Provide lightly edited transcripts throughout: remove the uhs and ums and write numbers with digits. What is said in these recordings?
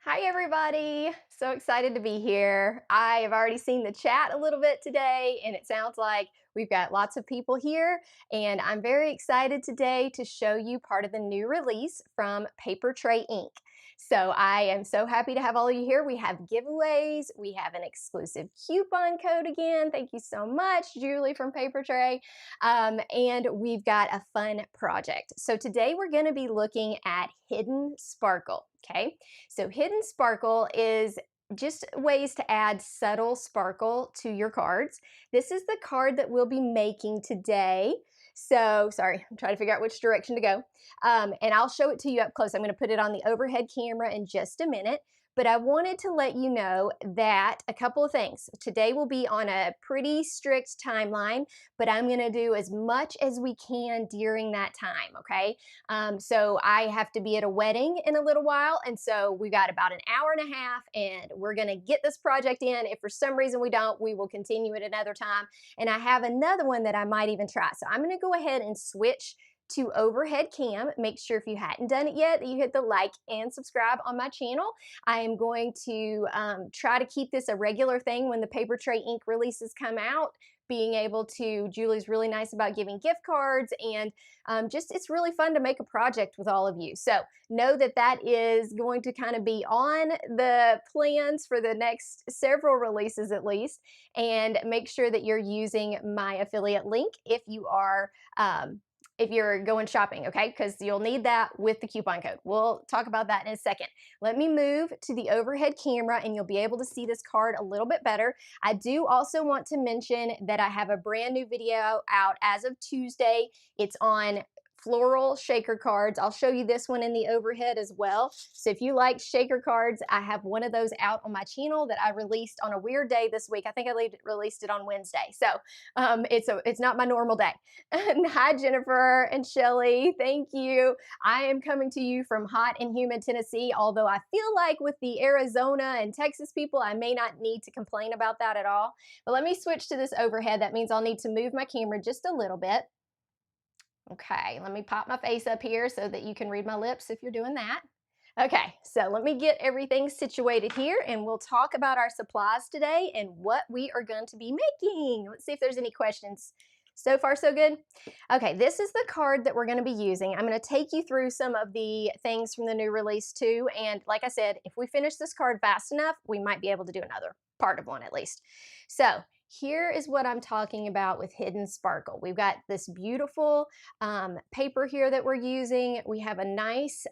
Hi, everybody. So excited to be here. I have already seen the chat a little bit today, and it sounds like we've got lots of people here. And I'm very excited today to show you part of the new release from Papertrey Ink. So I am so happy to have all of you here. We have giveaways, we have an exclusive coupon code again. Thank you so much, Julie from Papertrey. And we've got a fun project. So today we're going to be looking at Hidden Sparkle. Okay. So hidden sparkle is just ways to add subtle sparkle to your cards. This is the card that we'll be making today. So, sorry, I'm trying to figure out which direction to go. And I'll show it to you up close. I'm going to put it on the overhead camera in just a minute. But I wanted to let you know that a couple of things. Today will be on a pretty strict timeline, but I'm going to do as much as we can during that time, okay? So I have to be at a wedding in a little while, and so we got about an hour and a half, and we're going to get this project in. If for some reason we don't, we will continue at another time. And I have another one that I might even try. So I'm going to go ahead and switch to overhead cam. Make sure if you hadn't done it yet that you hit the like and subscribe on my channel. I am going to try to keep this a regular thing when the Papertrey Ink releases come out. Being able to, Julie's really nice about giving gift cards, and just it's really fun to make a project with all of you. So know that that is going to kind of be on the plans for the next several releases at least, and make sure that you're using my affiliate link if you're going shopping, okay? Because you'll need that with the coupon code. We'll talk about that in a second. Let me move to the overhead camera and you'll be able to see this card a little bit better. I do also want to mention that I have a brand new video out as of Tuesday. It's on floral shaker cards. I'll show you this one in the overhead as well. So if you like shaker cards, I have one of those out on my channel that I released on a weird day this week. I think I released it on Wednesday. So it's not my normal day. Hi, Jennifer and Shelly. Thank you. I am coming to you from hot and humid Tennessee, although I feel like with the Arizona and Texas people, I may not need to complain about that at all. But let me switch to this overhead. That means I'll need to move my camera just a little bit. Okay, let me pop my face up here so that you can read my lips if you're doing that. Okay, so let me get everything situated here and we'll talk about our supplies today and what we are going to be making. Let's see if there's any questions. So far, so good? Okay, this is the card that we're going to be using. I'm going to take you through some of the things from the new release too. And like I said, if we finish this card fast enough, we might be able to do another part of one at least. So here is what I'm talking about with Hidden Sparkle. We've got this beautiful paper here that we're using. We have a nice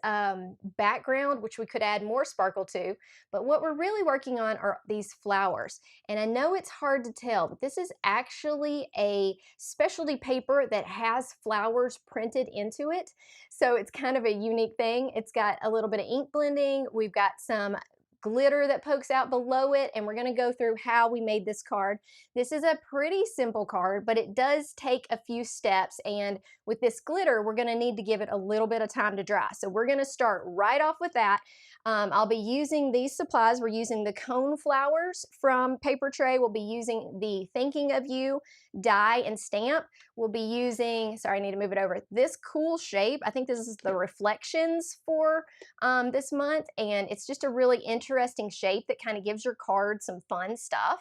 background, which we could add more sparkle to, but what we're really working on are these flowers. And I know it's hard to tell, but this is actually a specialty paper that has flowers printed into it. So it's kind of a unique thing. It's got a little bit of ink blending. We've got some glitter that pokes out below it, and we're going to go through how we made this card. This is a pretty simple card, but it does take a few steps, and with this glitter we're going to need to give it a little bit of time to dry. So we're going to start right off with that. I'll be using these supplies. We're using the Coneflowers from Papertrey. We'll be using the Thinking of You die and stamp. We'll be using, sorry, I need to move it over, this cool shape. I think this is the Reflections for this month, and it's just a really interesting shape that kind of gives your card some fun stuff.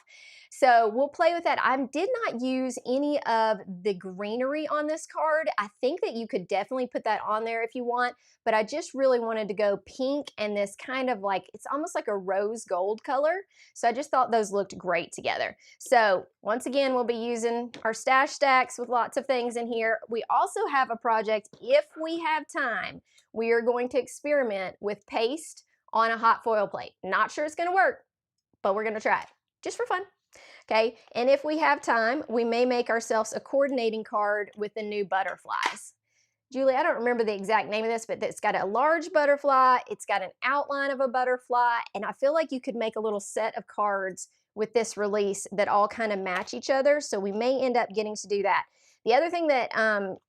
So we'll play with that. I did not use any of the greenery on this card. I think that you could definitely put that on there if you want, but I just really wanted to go pink and this kind of like, it's almost like a rose gold color. So I just thought those looked great together. So once again, we'll be using our stash stacks with lots of things in here. We also have a project, if we have time, we are going to experiment with paste on a hot foil plate. Not sure it's going to work, but we're going to try it just for fun. Okay, and if we have time, we may make ourselves a coordinating card with the new butterflies. Julie, I don't remember the exact name of this, but it's got a large butterfly, it's got an outline of a butterfly, and I feel like you could make a little set of cards with this release that all kind of match each other, so we may end up getting to do that. The other thing that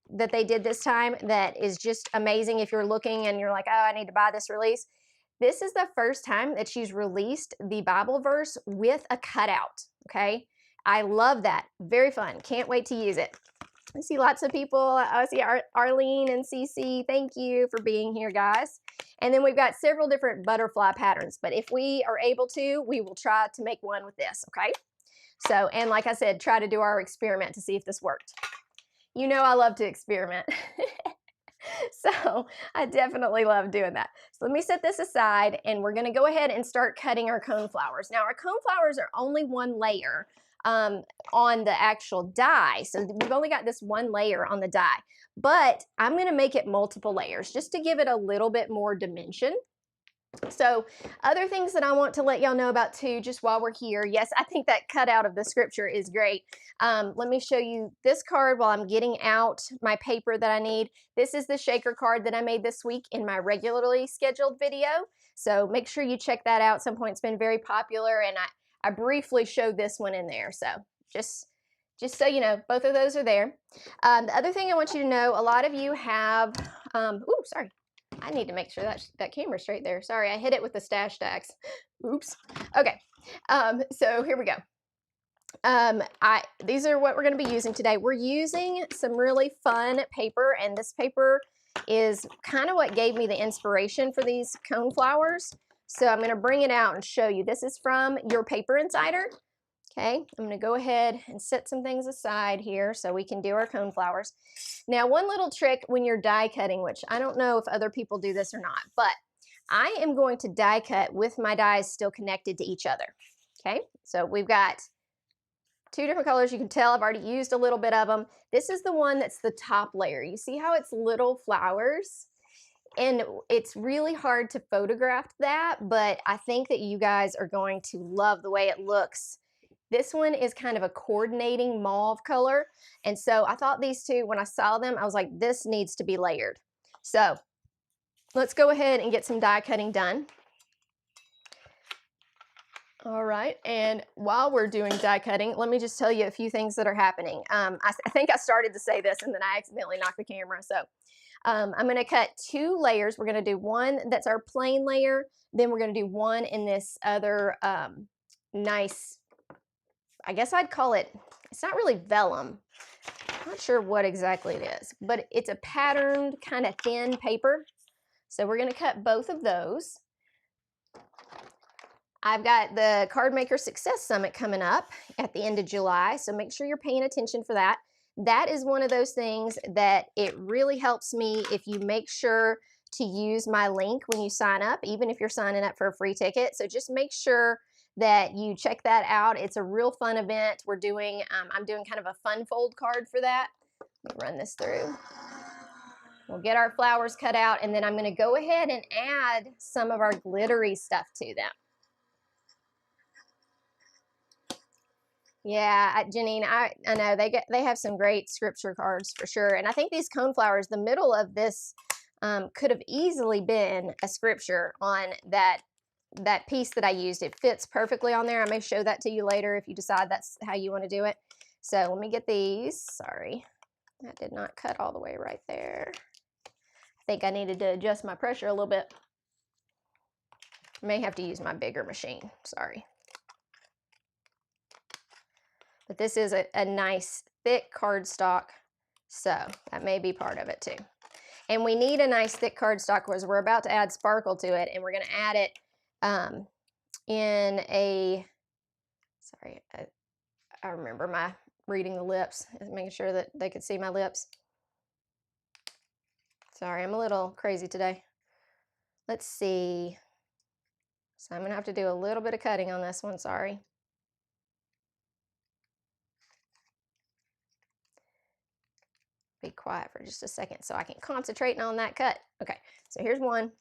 that they did this time that is just amazing if you're looking and you're like, oh, I need to buy this release, this is the first time that she's released the Bible verse with a cutout, okay? I love that. Very fun. Can't wait to use it. I see lots of people. I see Arlene and Cece. Thank you for being here, guys. And then we've got several different butterfly patterns, but if we are able to, we will try to make one with this, okay? So, and like I said, try to do our experiment to see if this worked. You know I love to experiment. So I definitely love doing that. So let me set this aside and we're gonna go ahead and start cutting our coneflowers. Now our coneflowers are only one layer on the actual die. So we've only got this one layer on the die, but I'm gonna make it multiple layers just to give it a little bit more dimension. So other things that I want to let y'all know about too, just while we're here. Yes, I think that cutout of the scripture is great. Let me show you this card while I'm getting out my paper that I need. This is the shaker card that I made this week in my regularly scheduled video. So make sure you check that out at some point. It's been very popular and I briefly showed this one in there. So just so you know, both of those are there. The other thing I want you to know, a lot of you have, sorry. I need to make sure that camera's straight there. Sorry, I hit it with the stash stacks. Oops. Okay, so here we go. These are what we're going to be using today. We're using some really fun paper, and this paper is kind of what gave me the inspiration for these coneflowers. So I'm going to bring it out and show you. This is from Your Paper Insider. Okay, I'm going to go ahead and set some things aside here so we can do our coneflowers. Now, one little trick when you're die cutting, which I don't know if other people do this or not, but I am going to die cut with my dies still connected to each other. Okay, so we've got two different colors. You can tell I've already used a little bit of them. This is the one that's the top layer. You see how it's little flowers? And it's really hard to photograph that, but I think that you guys are going to love the way it looks. This one is kind of a coordinating mauve color. And so I thought these two, when I saw them, I was like, this needs to be layered. So let's go ahead and get some die cutting done. All right, and while we're doing die cutting, let me just tell you a few things that are happening. I think I started to say this and then I accidentally knocked the camera. So I'm gonna cut two layers. We're gonna do one that's our plain layer. Then we're gonna do one in this other nice, I guess I'd call it, it's not really vellum. I'm not sure what exactly it is, but it's a patterned kind of thin paper. So we're gonna cut both of those. I've got the Card Maker Success Summit coming up at the end of July, so make sure you're paying attention for that. That is one of those things that it really helps me if you make sure to use my link when you sign up, even if you're signing up for a free ticket. So just make sure that you check that out. It's a real fun event. We're doing, I'm doing kind of a fun fold card for that. Let me run this through. We'll get our flowers cut out, and then I'm going to go ahead and add some of our glittery stuff to them. Yeah, Janine, I know they have some great scripture cards for sure. And I think these coneflowers, the middle of this could have easily been a scripture on that piece that I used. It fits perfectly on there. I may show that to you later if you decide that's how you want to do it. So let me get these. Sorry, that did not cut all the way right there. I think I needed to adjust my pressure a little bit. May have to use my bigger machine. Sorry. But this is a nice thick cardstock, so that may be part of it too. And we need a nice thick cardstock because we're about to add sparkle to it, and we're going to add it in a, sorry, I remember my reading the lips, making sure that they could see my lips. Sorry, I'm a little crazy today. Let's see. So I'm going to have to do a little bit of cutting on this one, sorry. Be quiet for just a second so I can concentrate on that cut. Okay, so here's one.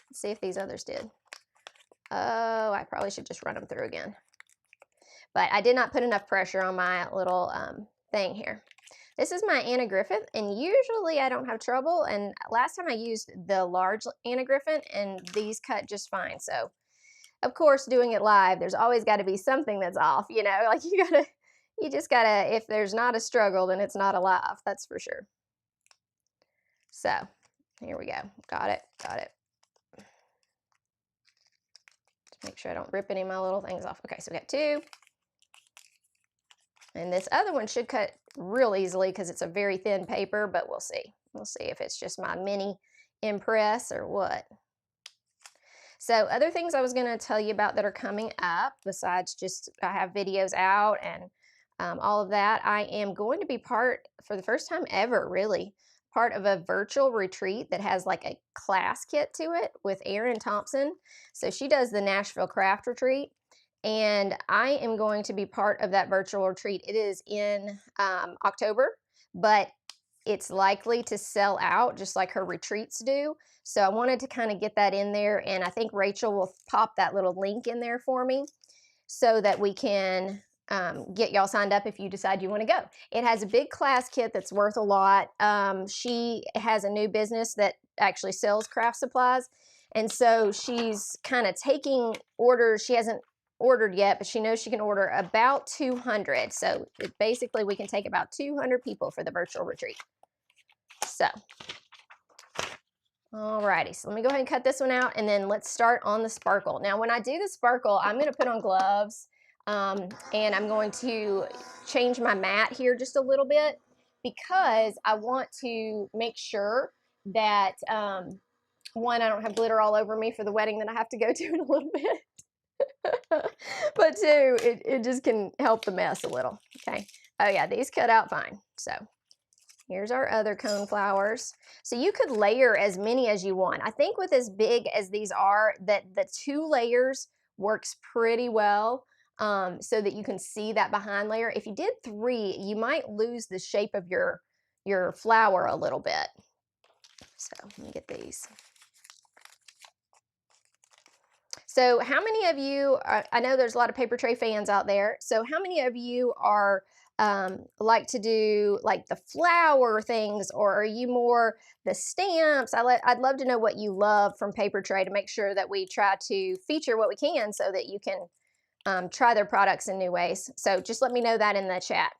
Let's see if these others did. Oh, I probably should just run them through again. But I did not put enough pressure on my little thing here. This is my Anna Griffith, and usually I don't have trouble. And last time I used the large Anna Griffith, and these cut just fine. So, of course, doing it live, there's always got to be something that's off. You know, like you just gotta, if there's not a struggle, then it's not alive. That's for sure. So, here we go. Got it. Just make sure I don't rip any of my little things off. Okay, so we got two. And this other one should cut real easily because it's a very thin paper, but we'll see. We'll see if it's just my mini impress or what. So other things I was going to tell you about that are coming up, besides just I have videos out and all of that, I am going to be part, for the first time ever really, part of a virtual retreat that has like a class kit to it with Erin Thompson. So she does the Nashville Craft Retreat, and I am going to be part of that virtual retreat. It is in October, but it's likely to sell out just like her retreats do. So I wanted to kind of get that in there, and I think Rachel will pop that little link in there for me so that we can get y'all signed up if you decide you want to go. It has a big class kit that's worth a lot. She has a new business that actually sells craft supplies, and so she's kind of taking orders. She hasn't ordered yet, but she knows she can order about 200. So basically we can take about 200 people for the virtual retreat. So, alrighty, so let me go ahead and cut this one out, and then let's start on the sparkle. Now, when I do the sparkle, I'm going to put on gloves, and I'm going to change my mat here just a little bit because I want to make sure that, one, I don't have glitter all over me for the wedding that I have to go to in a little bit. But two, it just can help the mess a little. Okay. Oh yeah, these cut out fine. So here's our other coneflowers. So you could layer as many as you want. I think with as big as these are, that the 2 layers works pretty well, so that you can see that behind layer. If you did 3, you might lose the shape of your flower a little bit. So let me get these. So how many of you, I know there's a lot of Papertrey fans out there, so how many of you are like to do like the flower things, or are you more the stamps? I'd love to know what you love from Papertrey to make sure that we try to feature what we can so that you can try their products in new ways. So just let me know that in the chat.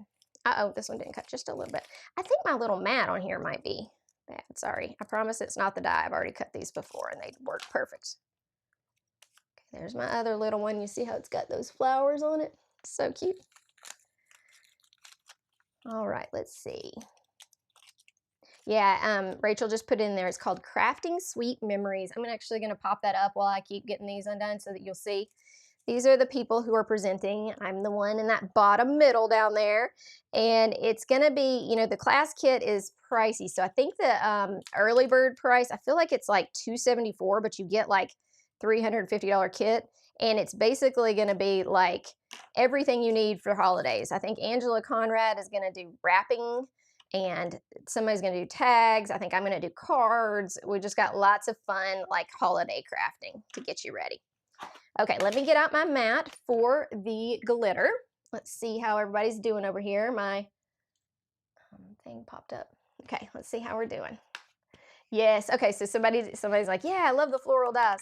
Uh-oh, this one didn't cut just a little bit. I think my little mat on here might be bad. Sorry, I promise it's not the dye. I've already cut these before and they work perfect. There's my other little one. You see how it's got those flowers on it? So cute. All right, let's see. Yeah, Rachel just put in there, it's called Crafting Sweet Memories. I'm actually going to pop that up while I keep getting these undone so that you'll see. These are the people who are presenting. I'm the one in that bottom middle down there. And it's going to be, you know, the class kit is pricey. So I think the early bird price, I feel like it's like $274, but you get like $350 kit, and it's basically going to be like everything you need for holidays. I think Angela Conrad is going to do wrapping, and somebody's going to do tags. I think I'm going to do cards. We just got lots of fun like holiday crafting to get you ready. Okay, let me get out my mat for the glitter. Let's see how everybody's doing over here. My thing popped up. Okay, let's see how we're doing. Yes, okay, so somebody's like, yeah, I love the floral dyes.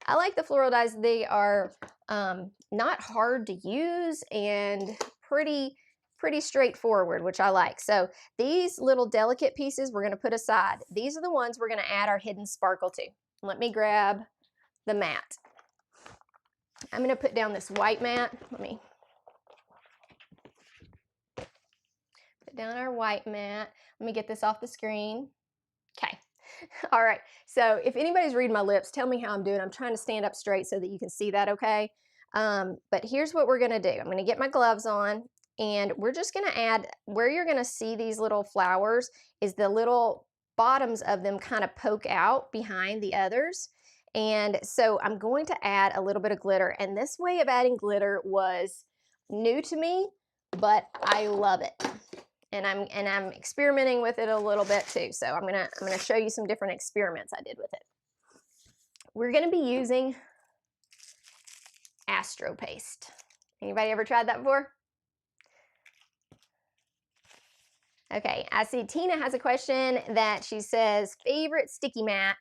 I like the floral dyes. They are not hard to use and pretty straightforward, which I like. So these little delicate pieces we're going to put aside. These are the ones we're going to add our hidden sparkle to. Let me grab the mat. I'm going to put down this white mat. Let me put down our white mat. Let me get this off the screen. Okay. All right, so if anybody's reading my lips, tell me how I'm doing. I'm trying to stand up straight so that you can see that okay. But here's what we're going to do. I'm going to get my gloves on, and we're just going to add, where you're going to see these little flowers is the little bottoms of them kind of poke out behind the others. And so I'm going to add a little bit of glitter, and this way of adding glitter was new to me, but I love it. And I'm experimenting with it a little bit too. So I'm gonna show you some different experiments I did with it. We're gonna be using Astro Paste. Anybody ever tried that before? Okay, I see Tina has a question that she says, favorite sticky mat.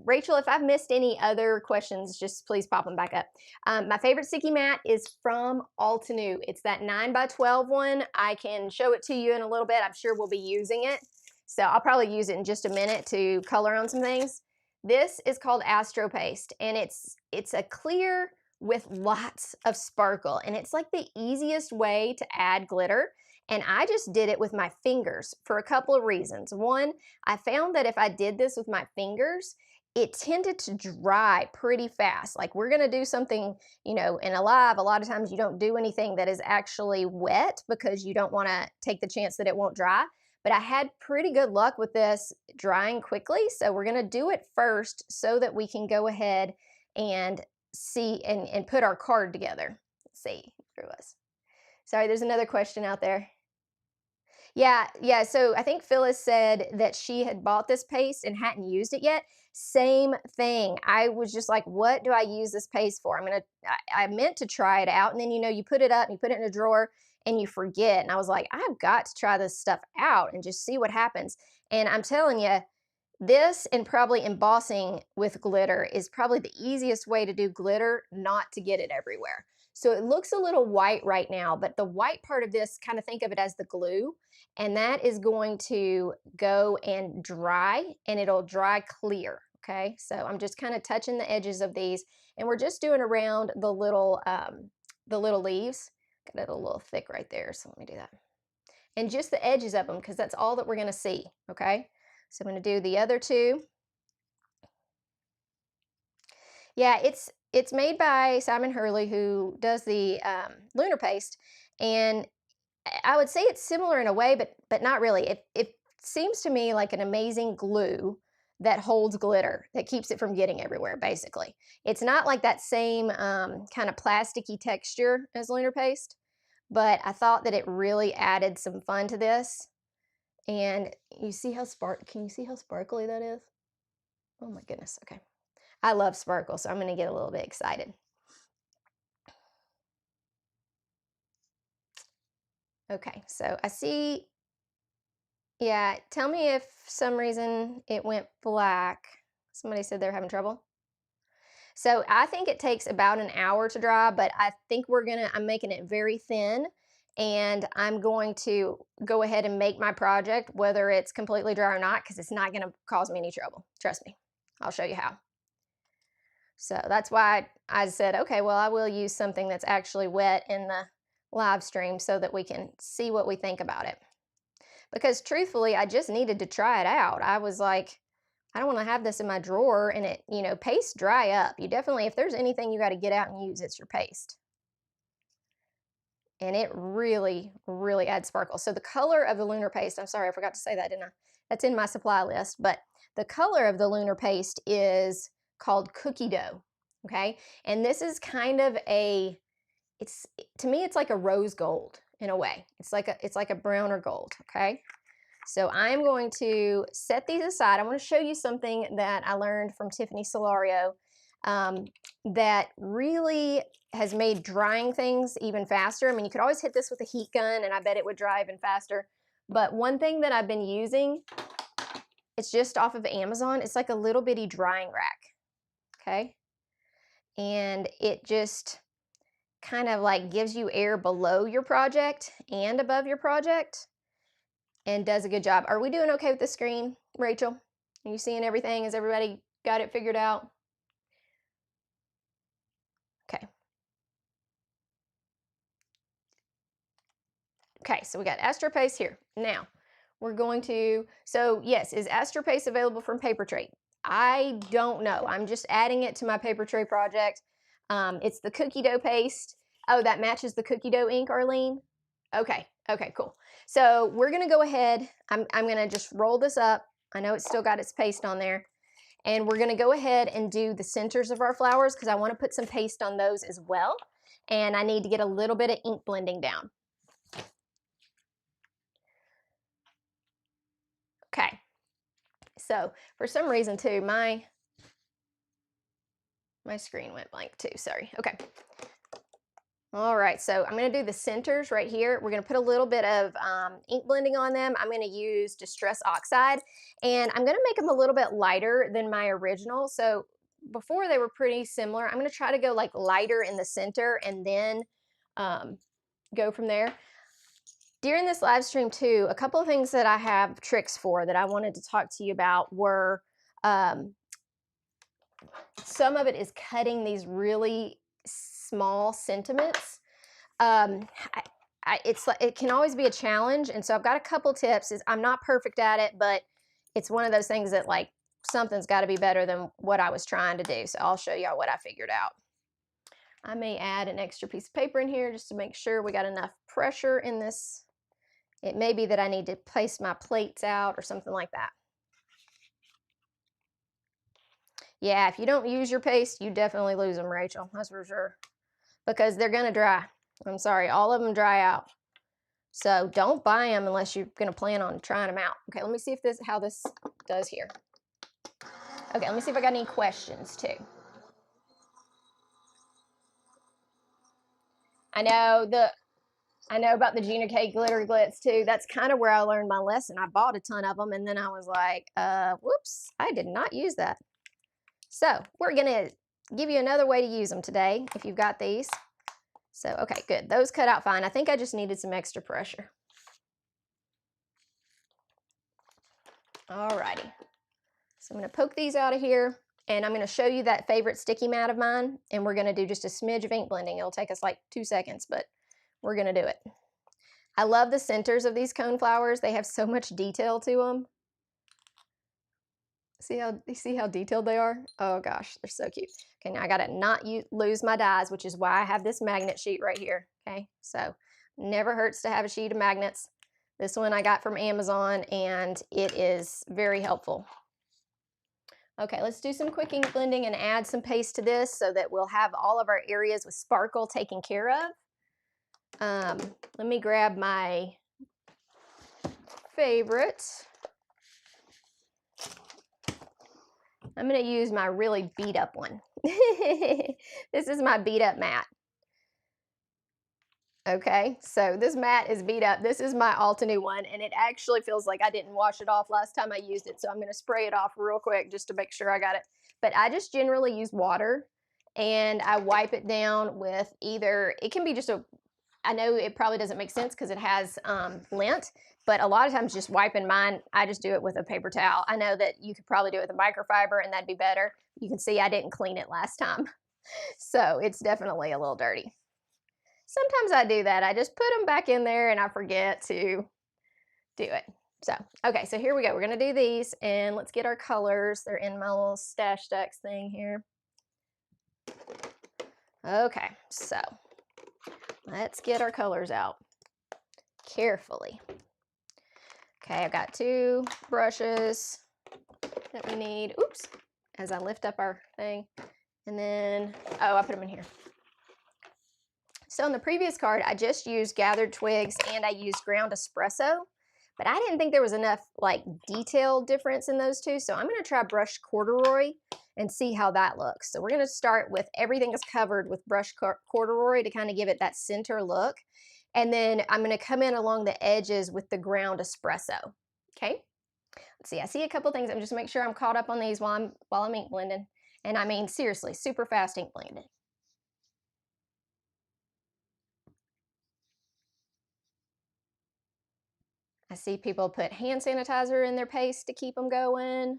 Rachel, if I've missed any other questions, just please pop them back up. My favorite sticky mat is from Altenew. It's that 9x12 one. I can show it to you in a little bit. I'm sure we'll be using it. So I'll probably use it in just a minute to color on some things. This is called Astro Paste, and it's a clear with lots of sparkle. And it's like the easiest way to add glitter. And I just did it with my fingers for a couple of reasons. One, I found that if I did this with my fingers, it tended to dry pretty fast. Like we're gonna do something, you know, in a live, a lot of times you don't do anything that is actually wet because you don't wanna take the chance that it won't dry. But I had pretty good luck with this drying quickly. So we're gonna do it first so that we can go ahead and see and put our card together. Let's see, there was. Sorry, there's another question out there. Yeah. So I think Phyllis said that she had bought this paste and hadn't used it yet. Same thing. I was just like, what do I use this paste for? I meant to try it out. And then, you know, you put it up, you put it in a drawer and you forget. And I was like, I've got to try this stuff out and just see what happens. And I'm telling you, this and probably embossing with glitter is probably the easiest way to do glitter, not to get it everywhere. So it looks a little white right now, but the white part of this, kind of think of it as the glue, and that is going to go and dry, and it'll dry clear. Okay, so I'm just kind of touching the edges of these, and we're just doing around the little leaves. Got it a little thick right there, so let me do that. And just the edges of them, because that's all that we're going to see. Okay, so I'm going to do the other two. Yeah, it's made by Simon Hurley, who does the lunar paste, and I would say it's similar in a way, but not really. It seems to me like an amazing glue that holds glitter, that keeps it from getting everywhere, basically. It's not like that same kind of plasticky texture as lunar paste, but I thought that it really added some fun to this. And you see how can you see how sparkly that is? Oh my goodness, okay. I love sparkle, so I'm gonna get a little bit excited. Okay, so I see, yeah, tell me if some reason it went black. Somebody said they're having trouble. So I think it takes about an hour to dry, but I think I'm making it very thin, and I'm going to go ahead and make my project, whether it's completely dry or not, because it's not gonna cause me any trouble. Trust me, I'll show you how. So that's why I said, okay, well, I will use something that's actually wet in the live stream so that we can see what we think about it. Because truthfully, I just needed to try it out. I was like, I don't want to have this in my drawer and it, you know, paste dry up. You definitely, if there's anything you got to get out and use, it's your paste. And it really, really adds sparkle. So the color of the lunar paste, I'm sorry, I forgot to say that, didn't I? That's in my supply list, but the color of the lunar paste is called cookie dough, okay? And this is kind of to me, it's like a rose gold in a way. It's like a brown or gold, okay? So I'm going to set these aside. I want to show you something that I learned from Tiffany Solario that really has made drying things even faster. I mean, you could always hit this with a heat gun and I bet it would dry even faster. But one thing that I've been using, it's just off of Amazon. It's like a little bitty drying rack, okay? And it just kind of like gives you air below your project and above your project and does a good job. Are we doing okay with the screen, Rachel? Are you seeing everything? Has everybody got it figured out? Okay. Okay, so we got Astropaste here. Now, we're going to, so yes, is Astropaste available from Papertrey? I don't know. I'm just adding it to my Papertrey project. It's the cookie dough paste. Oh, that matches the cookie dough ink, Arlene? Okay, cool. So we're gonna go ahead, I'm gonna just roll this up. I know it's still got its paste on there. And we're gonna go ahead and do the centers of our flowers because I wanna put some paste on those as well. And I need to get a little bit of ink blending down. Okay, so for some reason too, my screen went blank too, sorry. Okay. All right, so I'm gonna do the centers right here. We're gonna put a little bit of ink blending on them. I'm gonna use Distress Oxide, and I'm gonna make them a little bit lighter than my original. So before they were pretty similar. I'm gonna try to go like lighter in the center and then go from there. During this live stream too, a couple of things that I have tricks for that I wanted to talk to you about were some of it is cutting these really small sentiments. It's like, it can always be a challenge, and so I've got a couple tips. I'm not perfect at it, but it's one of those things that like something's got to be better than what I was trying to do. So I'll show y'all what I figured out. I may add an extra piece of paper in here just to make sure we got enough pressure in this. It may be that I need to place my plates out or something like that. Yeah, if you don't use your paste, you definitely lose them, Rachel. That's for sure. Because they're going to dry. I'm sorry, all of them dry out. So don't buy them unless you're going to plan on trying them out. Okay, let me see if how this does here. Okay, let me see if I got any questions too. I know about the Gina K glitter glitz too. That's kind of where I learned my lesson. I bought a ton of them and then I was like, whoops, I did not use that. So we're gonna give you another way to use them today if you've got these. So, okay, good. Those cut out fine. I think I just needed some extra pressure. Alrighty. So I'm gonna poke these out of here and I'm gonna show you that favorite sticky mat of mine, and we're gonna do just a smidge of ink blending. It'll take us like 2 seconds, but we're gonna do it. I love the centers of these coneflowers. They have so much detail to them. See how detailed they are? Oh gosh, they're so cute. Okay, now I gotta not lose my dies, which is why I have this magnet sheet right here. Okay, so never hurts to have a sheet of magnets. This one I got from Amazon and it is very helpful. Okay, let's do some quick ink blending and add some paste to this so that we'll have all of our areas with sparkle taken care of. Let me grab my favorite. I'm going to use my really beat up one. This is my beat up mat. Okay, so this mat is beat up. This is my Altenew one, and it actually feels like I didn't wash it off last time I used it, so I'm going to spray it off real quick just to make sure I got it. But I just generally use water, and I wipe it down with either, it can be just I know it probably doesn't make sense because it has lint, but a lot of times just wiping mine, I just do it with a paper towel. I know that you could probably do it with a microfiber, and that'd be better. You can see I didn't clean it last time, so it's definitely a little dirty. Sometimes I do that. I just put them back in there and I forget to do it. So, okay, so here we go. We're going to do these and let's get our colors. They're in my little stash stacks thing here. Okay, so let's get our colors out carefully. Okay, I've got 2 brushes that we need. Oops, as I lift up our thing. And then, oh, I put them in here. So in the previous card, I just used gathered twigs and I used ground espresso, but I didn't think there was enough like detail difference in those two. So I'm going to try brushed corduroy and see how that looks. So we're going to start with everything is covered with brushed corduroy to kind of give it that center look. And then I'm going to come in along the edges with the ground espresso. Okay. Let's see. I see a couple things. I'm just make sure I'm caught up on these while I'm ink blending. And I mean, seriously, super fast ink blending. I see people put hand sanitizer in their paste to keep them going.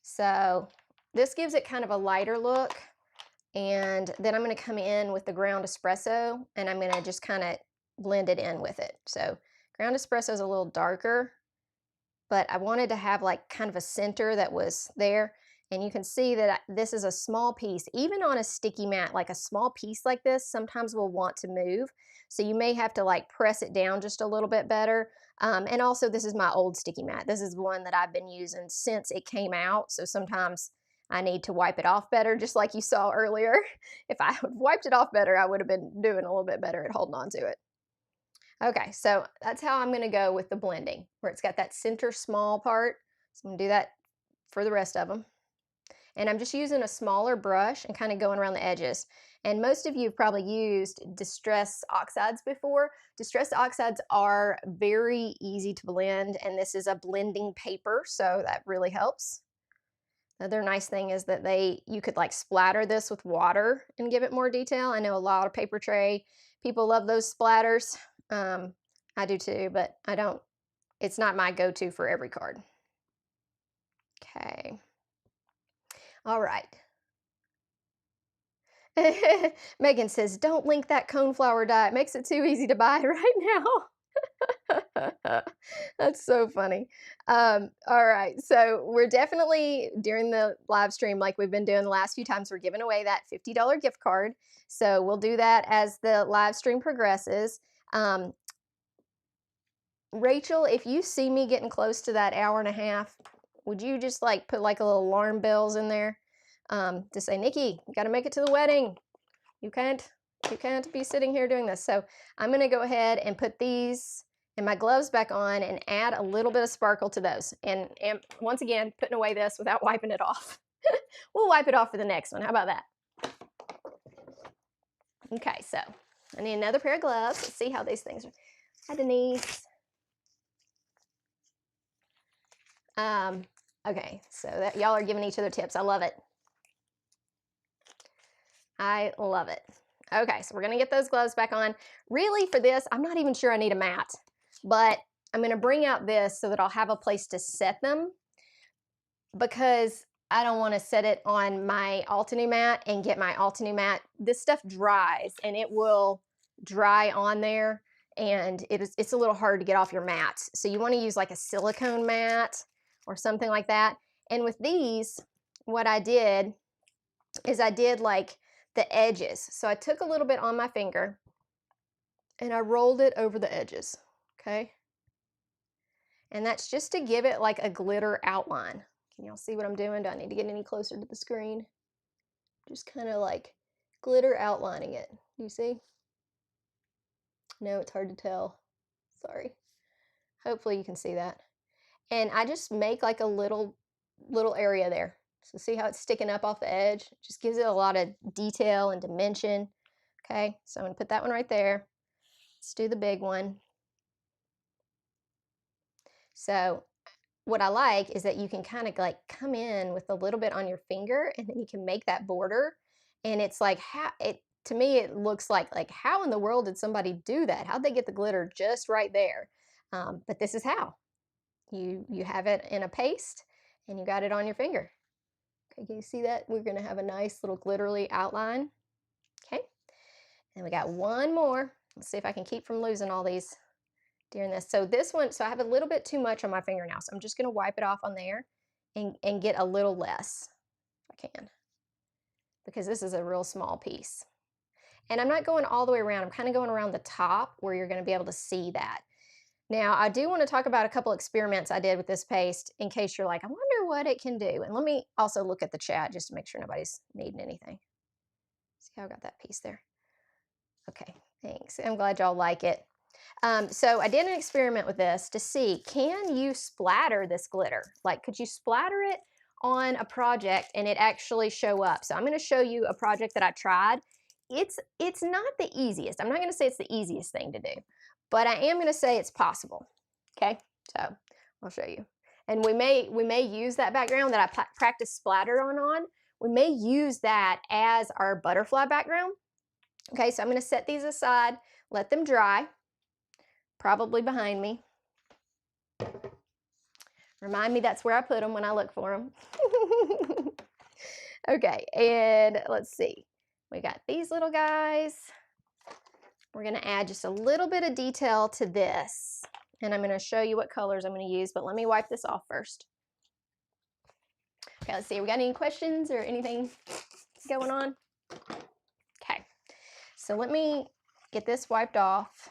So this gives it kind of a lighter look. And then I'm going to come in with the ground espresso and I'm going to just kind of blend it in with it. So ground espresso is a little darker, but I wanted to have like kind of a center that was there. And you can see that this is a small piece. Even on a sticky mat, like a small piece like this, sometimes we'll want to move. So you may have to like press it down just a little bit better. And also this is my old sticky mat. This is one that I've been using since it came out. So sometimes I need to wipe it off better, just like you saw earlier. If I wiped it off better, I would have been doing a little bit better at holding on to it. Okay, so that's how I'm going to go with the blending, where it's got that center small part. So I'm going to do that for the rest of them. And I'm just using a smaller brush and kind of going around the edges. And most of you have probably used Distress Oxides before. Distress Oxides are very easy to blend, and this is a blending paper, so that really helps. The other nice thing is that you could like splatter this with water and give it more detail. I know a lot of Papertrey people love those splatters. I do too, but I don't, it's not my go-to for every card. Okay. All right. Megan says, don't link that coneflower dye. It makes it too easy to buy right now. That's so funny. All right. So we're definitely during the live stream, like we've been doing the last few times, we're giving away that $50 gift card. So we'll do that as the live stream progresses. Rachel, if you see me getting close to that hour and a half, would you just like put like a little alarm bells in there to say, Nikki, you got to make it to the wedding. You can't be sitting here doing this. So I'm going to go ahead and put these and my gloves back on and add a little bit of sparkle to those. And once again, putting away this without wiping it off. We'll wipe it off for the next one. How about that? Okay, so I need another pair of gloves. Let's see how these things are. Hi, Denise. Okay, so that y'all are giving each other tips. I love it. I love it. Okay, so we're gonna get those gloves back on. Really for this, I'm not even sure I need a mat, but I'm gonna bring out this so that I'll have a place to set them because I don't wanna set it on my Altenew mat and get my Altenew mat. This stuff dries and it will dry on there and it's a little hard to get off your mat. So you wanna use like a silicone mat or something like that. And with these, what I did is I did like the edges. So I took a little bit on my finger and I rolled it over the edges, okay? And that's just to give it like a glitter outline. Can y'all see what I'm doing? Do I need to get any closer to the screen? Just kind of like glitter outlining it. You see? No, it's hard to tell. Sorry. Hopefully you can see that. And I just make like a little area there. So see how it's sticking up off the edge? It just gives it a lot of detail and dimension. Okay, so I'm gonna put that one right there. Let's do the big one. So what I like is that you can kind of like come in with a little bit on your finger and then you can make that border. And it's like, to me, it looks like how in the world did somebody do that? How'd they get the glitter just right there? But this is how. You have it in a paste and you got it on your finger. Okay, can you see that? We're gonna have a nice little glittery outline. Okay, and we got one more. Let's see if I can keep from losing all these during this. So this one, so I have a little bit too much on my finger now, so I'm just gonna wipe it off on there and get a little less if I can, because this is a real small piece. And I'm not going all the way around, I'm kind of going around the top where you're gonna be able to see that. Now, I do want to talk about a couple experiments I did with this paste in case you're like, I wonder what it can do. And let me also look at the chat just to make sure nobody's needing anything. See how I got that piece there? Okay, thanks. I'm glad y'all like it. So I did an experiment with this to see, can you splatter this glitter? Like, could you splatter it on a project and it actually show up? So I'm going to show you a project that I tried. It's not the easiest. I'm not going to say it's the easiest thing to do, but I am going to say it's possible. Okay, so I'll show you. And we may use that background that I practiced splatter on. We may use that as our butterfly background. Okay, so I'm going to set these aside, let them dry, probably behind me. Remind me that's where I put them when I look for them. Okay, and let's see. We got these little guys. We're going to add just a little bit of detail to this. And I'm going to show you what colors I'm going to use, but let me wipe this off first. Okay, let's see. We got any questions or anything going on? Okay, so let me get this wiped off.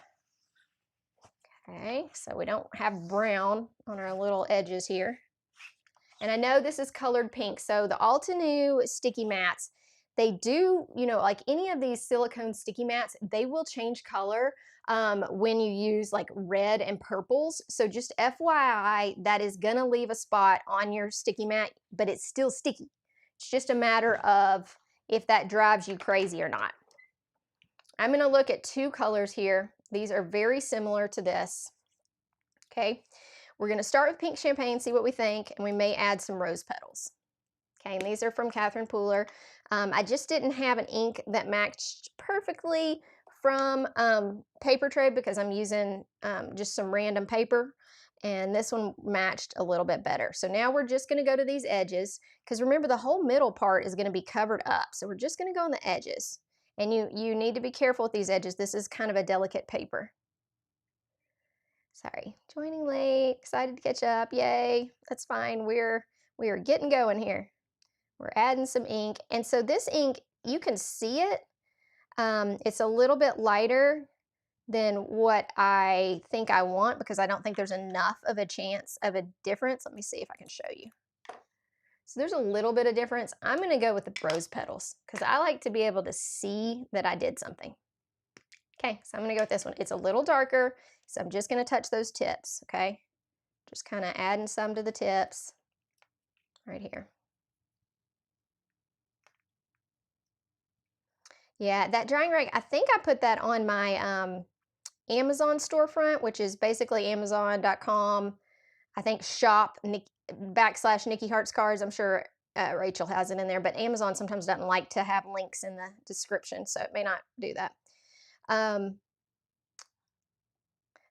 Okay, so we don't have brown on our little edges here. And I know this is colored pink, so the Altenew sticky mats, they do, you know, like any of these silicone sticky mats, they will change color when you use like red and purples. So just FYI, that is gonna leave a spot on your sticky mat, but it's still sticky. It's just a matter of if that drives you crazy or not. I'm gonna look at two colors here. These are very similar to this. Okay, we're gonna start with pink champagne, see what we think, and we may add some rose petals. Okay, and these are from Catherine Pooler. I just didn't have an ink that matched perfectly from Papertrey because I'm using just some random paper. And this one matched a little bit better. So now we're just gonna go to these edges, because remember the whole middle part is gonna be covered up. So we're just gonna go on the edges. And you need to be careful with these edges. This is kind of a delicate paper. Sorry, joining late, excited to catch up, yay. That's fine, we are getting going here. We're adding some ink. And so this ink, you can see it. It's a little bit lighter than what I think I want, because I don't think there's enough of a chance of a difference. Let me see if I can show you. So there's a little bit of difference. I'm going to go with the rose petals because I like to be able to see that I did something. Okay, so I'm going to go with this one. It's a little darker, so I'm just going to touch those tips, okay? Just kind of adding some to the tips right here. Yeah, that drying rack, I think I put that on my Amazon storefront, which is basically amazon.com, I think shop / Nicki Hearts Cards. I'm sure Rachel has it in there, but Amazon sometimes doesn't like to have links in the description, so it may not do that. I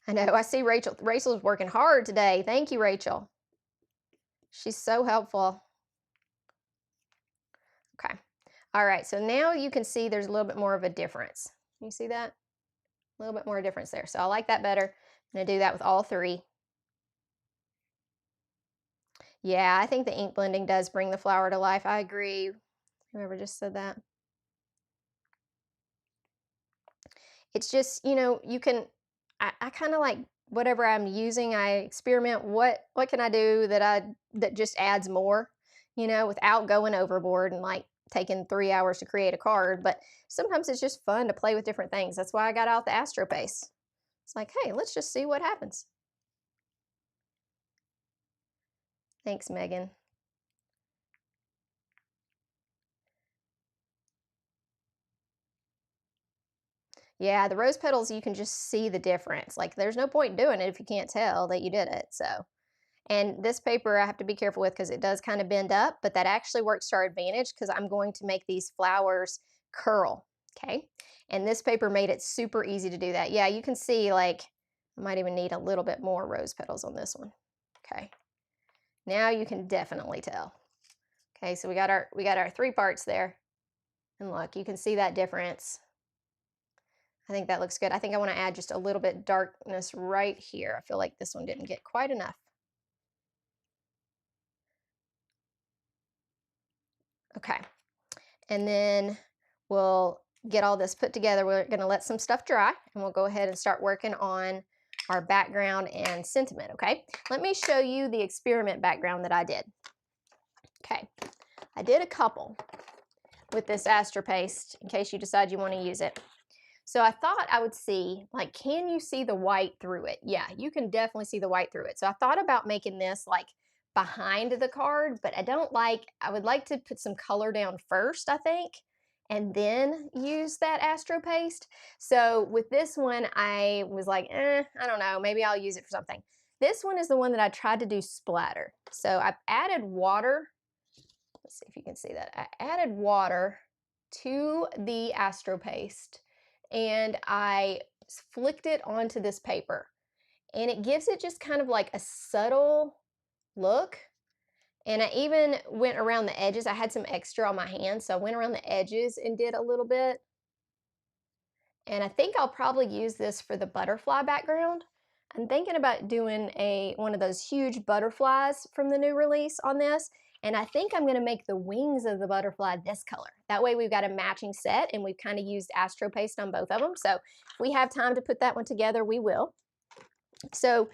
know, I see Rachel. Rachel's working hard today. Thank you, Rachel. She's so helpful. Okay. All right, so now you can see there's a little bit more of a difference. You see that? A little bit more difference there. So I like that better. I'm going to do that with all three. Yeah, I think the ink blending does bring the flower to life. I agree. Whoever just said that. It's just, you know, you can, I kind of like whatever I'm using, I experiment. What can I do that just adds more, you know, without going overboard and like taking 3 hours to create a card. But sometimes it's just fun to play with different things. That's why I got out the Astro Paste. It's like, hey, let's just see what happens. Thanks, Megan. Yeah, the rose petals, you can just see the difference. Like, there's no point doing it if you can't tell that you did it. So, and this paper I have to be careful with because it does kind of bend up, but that actually works to our advantage because I'm going to make these flowers curl, okay? And this paper made it super easy to do that. Yeah, you can see, like, I might even need a little bit more rose petals on this one. Okay, now you can definitely tell. Okay, so we got our 3 parts there. And look, you can see that difference. I think that looks good. I think I want to add just a little bit darkness right here. I feel like this one didn't get quite enough. Okay, and then we'll get all this put together. We're going to let some stuff dry, and we'll go ahead and start working on our background and sentiment, okay? Let me show you the experiment background that I did. Okay, I did a couple with this Astro Paste in case you decide you want to use it. So I thought I would see, like, can you see the white through it? Yeah, you can definitely see the white through it. So I thought about making this like behind the card, but I would like to put some color down first, I think, and then use that Astro Paste. So with this one, I was like, I don't know, maybe I'll use it for something. This one is the one that I tried to do splatter. So I've added water. Let's see if you can see that. I added water to the Astro Paste and I flicked it onto this paper, and it gives it just kind of like a subtle look. And I even went around the edges. I had some extra on my hand, so I went around the edges and did a little bit. And I think I'll probably use this for the butterfly background. I'm thinking about doing one of those huge butterflies from the new release on this. And I think I'm going to make the wings of the butterfly this color. That way we've got a matching set, and we've kind of used Astro Paste on both of them. So if we have time to put that one together, we will. So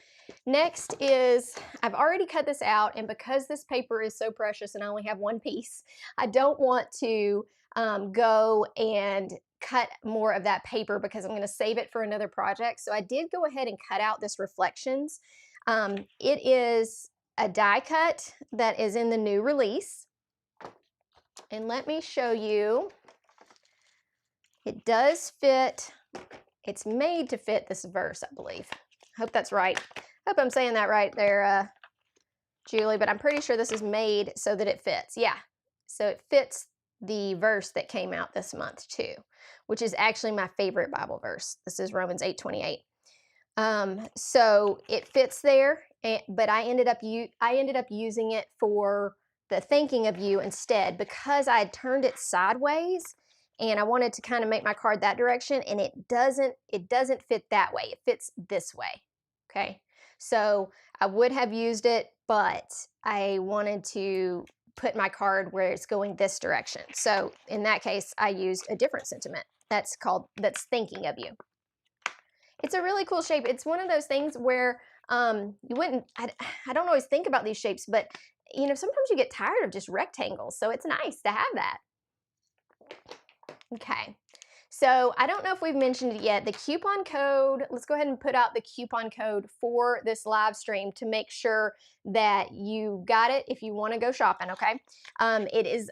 next is, I've already cut this out, and because this paper is so precious and I only have one piece, I don't want to go and cut more of that paper because I'm going to save it for another project. So I did go ahead and cut out this Reflections. It is a die cut that is in the new release. And let me show you. It does fit. It's made to fit this verse, I believe. I hope that's right. I hope I'm saying that right there, Julie, but I'm pretty sure this is made so that it fits. Yeah, so it fits the verse that came out this month too, which is actually my favorite Bible verse. This is Romans 8:28. So it fits there, but I ended up using it for the thinking of you instead, because I had turned it sideways and I wanted to kind of make my card that direction, and it doesn't fit that way. It fits this way. Okay. So I would have used it, but I wanted to put my card where it's going this direction. So in that case, I used a different sentiment. That's thinking of you. It's a really cool shape. It's one of those things where you wouldn't, I don't always think about these shapes, but you know, sometimes you get tired of just rectangles. So it's nice to have that. Okay. So I don't know if we've mentioned it yet. The coupon code, let's go ahead and put out the coupon code for this live stream to make sure that you got it if you want to go shopping, okay? It is,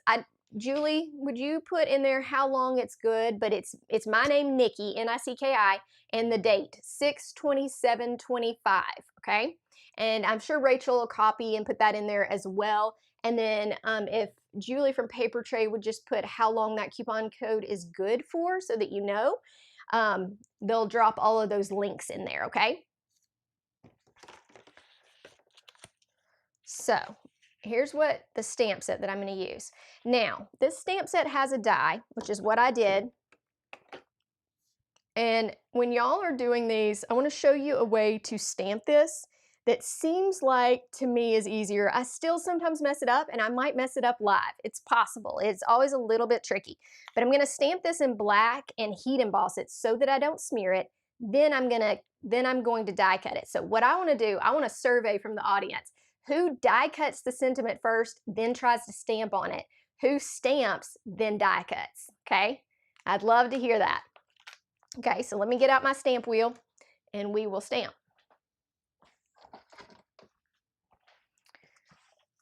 Julie, would you put in there how long it's good? But it's my name, Nicki, N-I-C-K-I, and the date, 6/27/25, okay? And I'm sure Rachel will copy and put that in there as well. And then if Julie from Papertrey would just put how long that coupon code is good for so that you know, they'll drop all of those links in there, okay? So here's what the stamp set that I'm going to use. Now, this stamp set has a die, which is what I did. And when y'all are doing these, I want to show you a way to stamp this that seems like to me is easier. I still sometimes mess it up, and I might mess it up live. It's possible. It's always a little bit tricky. But I'm going to stamp this in black and heat emboss it so that I don't smear it. Then I'm going to die cut it. So what I want to do, I want a survey from the audience. Who die cuts the sentiment first, then tries to stamp on it? Who stamps, then die cuts? Okay? I'd love to hear that. Okay, so let me get out my stamp wheel and we will stamp.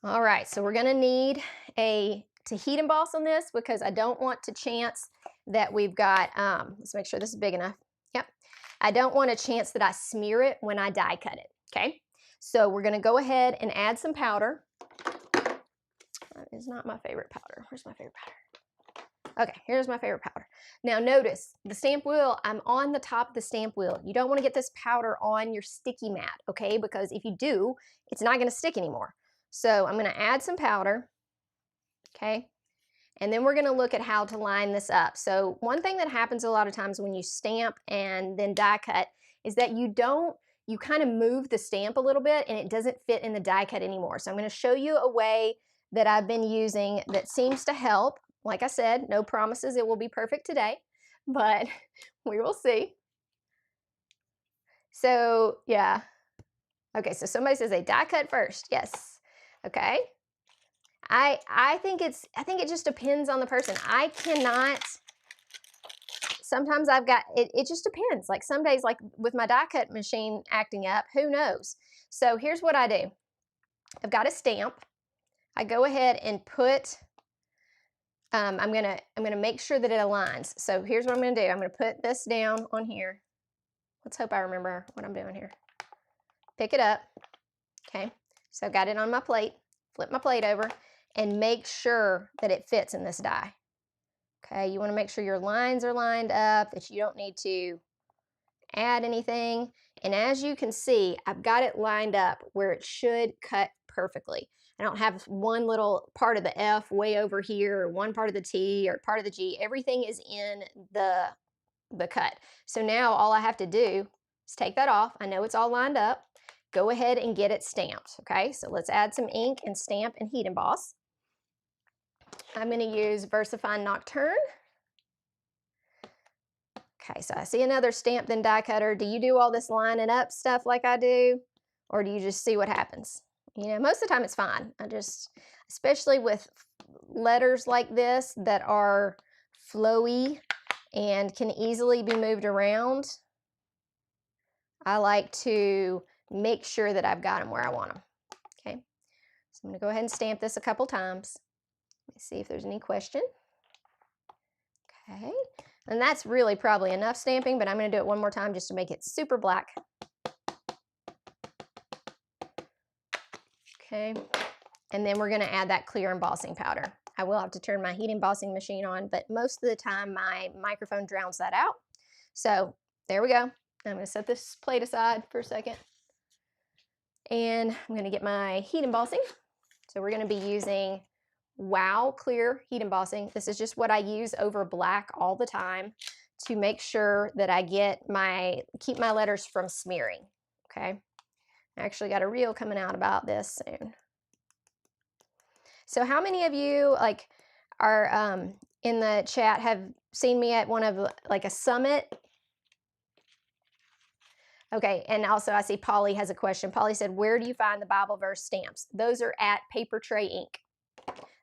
All right, so we're gonna need to heat emboss on this because I don't want to chance that we've got, let's make sure this is big enough. Yep. I don't want a chance that I smear it when I die cut it, okay? So we're gonna go ahead and add some powder. That is not my favorite powder. Where's my favorite powder? Okay, here's my favorite powder. Now notice the stamp wheel, I'm on the top of the stamp wheel. You don't want to get this powder on your sticky mat, okay? Because if you do, it's not going to stick anymore. So I'm going to add some powder, okay? And then we're going to look at how to line this up. So one thing that happens a lot of times when you stamp and then die cut is that you kind of move the stamp a little bit and it doesn't fit in the die cut anymore. So I'm going to show you a way that I've been using that seems to help. Like I said, no promises it will be perfect today, but we will see. So yeah. Okay, so somebody says they die cut first. Yes. Okay. I think it just depends on the person. I cannot, sometimes I've got, it just depends. Like some days, like with my die cut machine acting up, who knows? So here's what I do. I've got a stamp. I go ahead and put, I'm gonna make sure that it aligns. So here's what I'm gonna do. I'm gonna put this down on here. Let's hope I remember what I'm doing here. Pick it up. Okay. So I've got it on my plate. Flip my plate over and make sure that it fits in this die. Okay. You want to make sure your lines are lined up, that you don't need to add anything. And as you can see, I've got it lined up where it should cut perfectly. I don't have one little part of the F way over here, or one part of the T or part of the G. Everything is in the cut. So now all I have to do is take that off. I know it's all lined up. Go ahead and get it stamped. Okay, so let's add some ink and stamp and heat emboss. I'm going to use VersaFine Nocturne. Okay, so I see another stamp then die cutter. Do you do all this lining up stuff like I do? Or do you just see what happens? You know, most of the time it's fine. I just, especially with letters like this that are flowy and can easily be moved around, I like to make sure that I've got them where I want them. Okay, so I'm going to go ahead and stamp this a couple times. Let me see if there's any question. Okay, and that's really probably enough stamping, but I'm going to do it one more time just to make it super black. Okay, and then we're going to add that clear embossing powder. I will have to turn my heat embossing machine on, but most of the time my microphone drowns that out. So there we go. I'm going to set this plate aside for a second. And I'm going to get my heat embossing. So we're going to be using Wow Clear heat embossing. This is just what I use over black all the time to make sure that I keep my letters from smearing. Okay. I actually got a reel coming out about this soon. So how many of you are in the chat have seen me at one of like a summit? Okay, and also I see Polly has a question. Polly said, where do you find the Bible verse stamps? Those are at Papertrey Ink.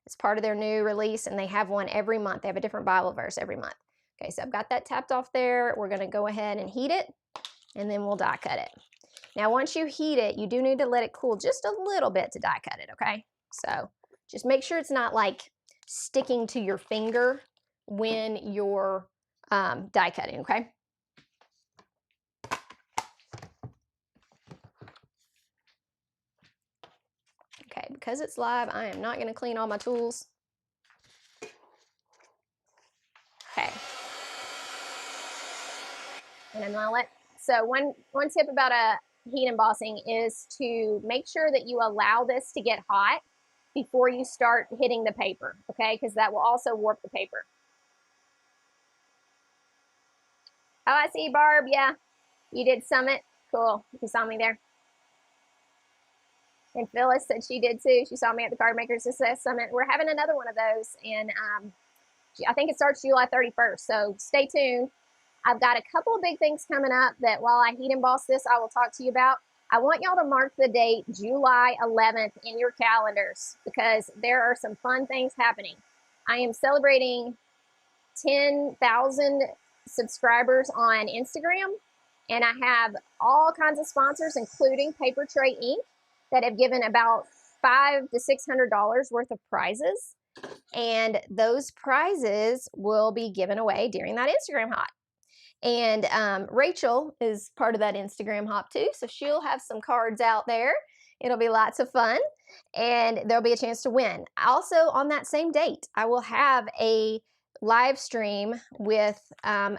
It's part of their new release, and they have one every month. They have a different Bible verse every month. Okay, so I've got that tapped off there. We're going to go ahead and heat it, and then we'll die cut it. Now, once you heat it, you do need to let it cool just a little bit to die cut it, okay? So just make sure it's not like sticking to your finger when you're die cutting, okay? Okay, because it's live, I am not going to clean all my tools. Okay. And I'm gonna so one tip about a heat embossing is to make sure that you allow this to get hot before you start hitting the paper, okay? Because that will also warp the paper. Oh, I see Barb, yeah. You did Summit, cool, you saw me there. And Phyllis said she did too. She saw me at the Card Maker Success Summit. We're having another one of those, and I think it starts July 31st, so stay tuned. I've got a couple of big things coming up that while I heat emboss this, I will talk to you about. I want y'all to mark the date July 11th in your calendars because there are some fun things happening. I am celebrating 10,000 subscribers on Instagram, and I have all kinds of sponsors, including Papertrey Ink, that have given about $500 to $600 worth of prizes. And those prizes will be given away during that Instagram hop. And Rachel is part of that Instagram hop too, so she'll have some cards out there. It'll be lots of fun, and there'll be a chance to win. Also, on that same date, I will have a live stream with an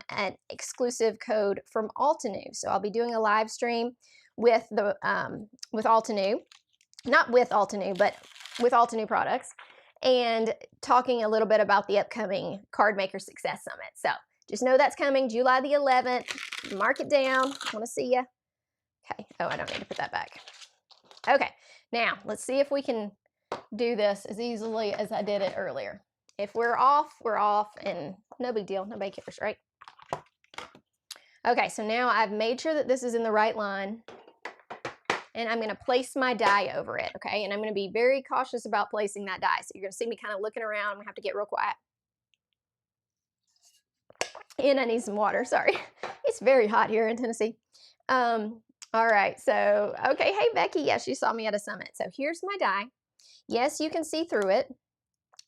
exclusive code from Altenew. So I'll be doing a live stream with Altenew, not with Altenew, but with Altenew products, and talking a little bit about the upcoming Card Maker Success Summit. So just know that's coming July the 11th. Mark it down. I want to see you. Okay. Oh, I don't need to put that back. Okay. Now, let's see if we can do this as easily as I did it earlier. If we're off, and no big deal. Nobody cares, right? Okay, so now I've made sure that this is in the right line, and I'm going to place my die over it, okay? And I'm going to be very cautious about placing that die. So you're going to see me kind of looking around. I'm going to have to get real quiet. And I need some water, sorry. It's very hot here in Tennessee. All right, so, okay, hey, Becky. Yes, you saw me at a summit. So here's my die. Yes, you can see through it.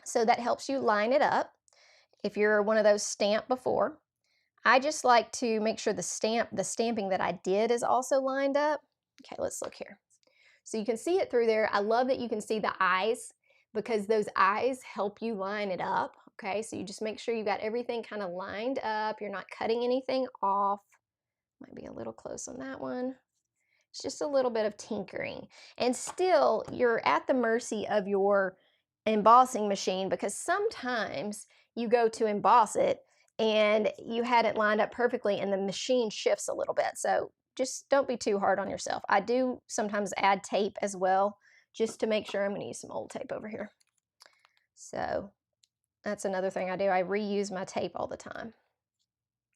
So that helps you line it up if you're one of those stamped before. I just like to make sure the stamping that I did is also lined up. Okay, let's look here. So you can see it through there. I love that you can see the eyes because those eyes help you line it up. Okay, so you just make sure you got everything kind of lined up. You're not cutting anything off. Might be a little close on that one. It's just a little bit of tinkering. And still, you're at the mercy of your embossing machine because sometimes you go to emboss it and you had it lined up perfectly and the machine shifts a little bit. So just don't be too hard on yourself. I do sometimes add tape as well just to make sure. I'm going to use some old tape over here. So that's another thing I do. I reuse my tape all the time.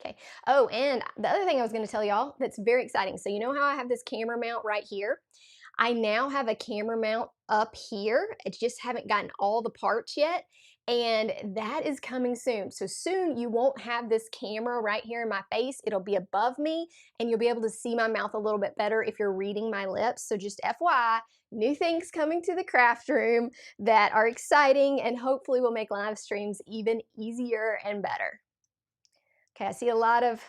Okay. Oh, and the other thing I was going to tell y'all that's very exciting. So you know how I have this camera mount right here? I now have a camera mount up here. I just haven't gotten all the parts yet, and that is coming soon. So soon you won't have this camera right here in my face. It'll be above me, and you'll be able to see my mouth a little bit better if you're reading my lips. So just FYI, new things coming to the craft room that are exciting and hopefully will make live streams even easier and better. Okay, I see a lot of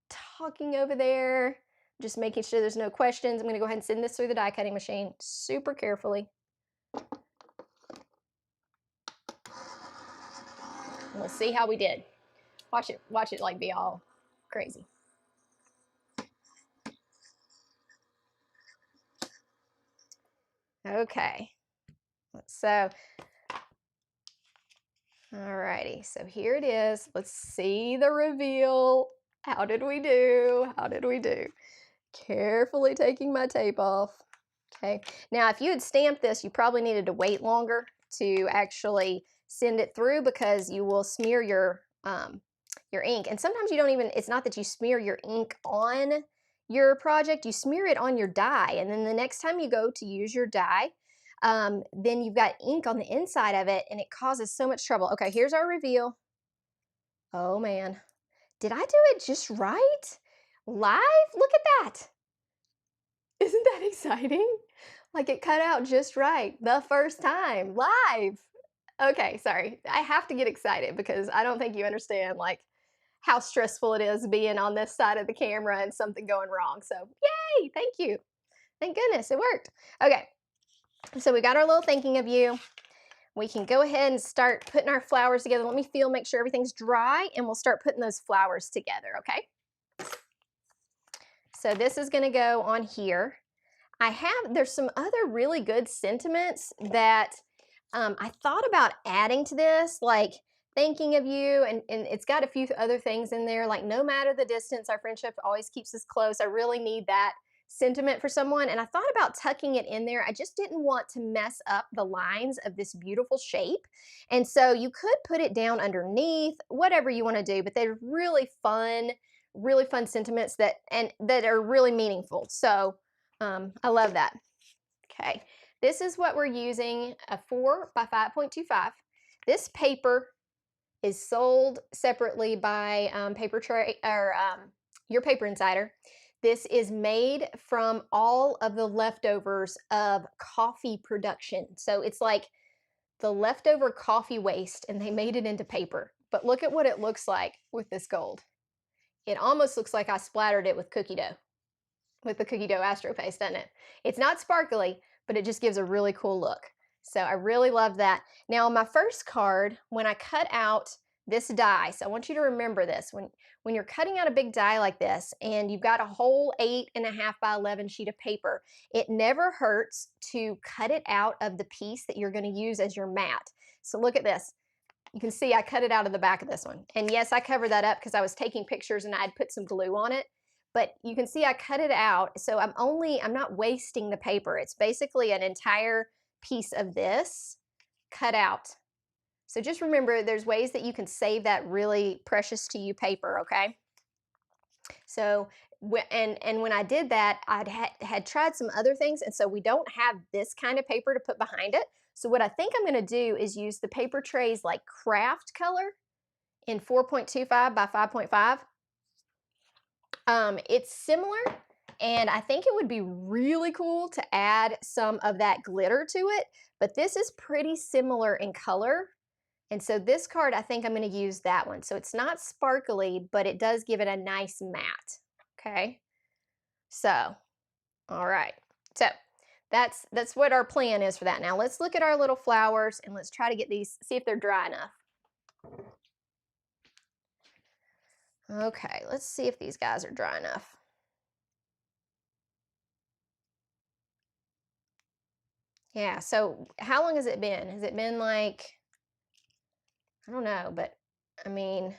talking over there. Just making sure there's no questions. I'm going to go ahead and send this through the die cutting machine super carefully. And we'll see how we did. Watch it like be all crazy. Okay. So, alrighty. So here it is. Let's see the reveal. How did we do? How did we do? Carefully taking my tape off. Okay. Now, if you had stamped this, you probably needed to wait longer to actually send it through because you will smear your ink. And sometimes you don't even, it's not that you smear your ink on your project, you smear it on your die. And then the next time you go to use your die, then you've got ink on the inside of it and it causes so much trouble. Okay, here's our reveal. Oh man, did I do it just right? Live? Look at that. Isn't that exciting? Like it cut out just right the first time, live. Okay, sorry. I have to get excited because I don't think you understand like how stressful it is being on this side of the camera and something going wrong. So, yay! Thank you. Thank goodness it worked. Okay, so we got our little thinking of you. We can go ahead and start putting our flowers together. Let me make sure everything's dry, and we'll start putting those flowers together, okay? So this is gonna go on here. There's some other really good sentiments that I thought about adding to this, like thinking of you, and it's got a few other things in there, like no matter the distance, our friendship always keeps us close. I really need that sentiment for someone, and I thought about tucking it in there. I just didn't want to mess up the lines of this beautiful shape, and so you could put it down underneath, whatever you want to do, but they're really fun sentiments that are really meaningful. So I love that. Okay, this is what we're using, a 4 by 5.25. This paper is sold separately by Papertrey or your Paper Insider. This is made from all of the leftovers of coffee production. So it's like the leftover coffee waste and they made it into paper. But look at what it looks like with this gold. It almost looks like I splattered it with cookie dough, with the cookie dough Astro paste, doesn't it? It's not sparkly, but it just gives a really cool look. So I really love that. Now on my first card, when I cut out this die, so I want you to remember this, when you're cutting out a big die like this and you've got a whole 8.5 by 11 sheet of paper, it never hurts to cut it out of the piece that you're going to use as your mat. So look at this. You can see I cut it out of the back of this one. And yes, I covered that up because I was taking pictures and I'd put some glue on it. But you can see I cut it out. So I'm not wasting the paper. It's basically an entire piece of this cut out. So just remember, there's ways that you can save that really precious to you paper, okay? So, and when I did that, I had tried some other things, and so we don't have this kind of paper to put behind it. So what I think I'm going to do is use the Papertrey's like craft color in 4.25 by 5.5. It's similar, and I think it would be really cool to add some of that glitter to it, but this is pretty similar in color. And so this card, I think I'm going to use that one. So it's not sparkly, but it does give it a nice matte. Okay. So, all right. So that's what our plan is for that. Now let's look at our little flowers and let's try to get these, see if they're dry enough. Okay, let's see if these guys are dry enough. Yeah, so how long has it been? Has it been like, I don't know, but I mean,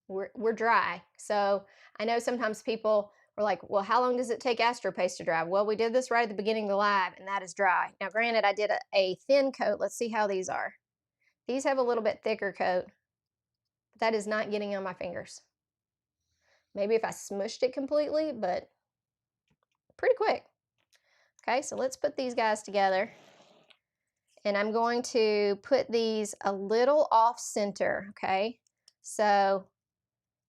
we're dry. So I know sometimes people are like, well, how long does it take Astro paste to dry? Well, we did this right at the beginning of the live, and that is dry. Now, granted, I did a thin coat. Let's see how these are. These have a little bit thicker coat, but that is not getting on my fingers. Maybe if I smushed it completely, but pretty quick. Okay, so let's put these guys together. And I'm going to put these a little off center, okay? So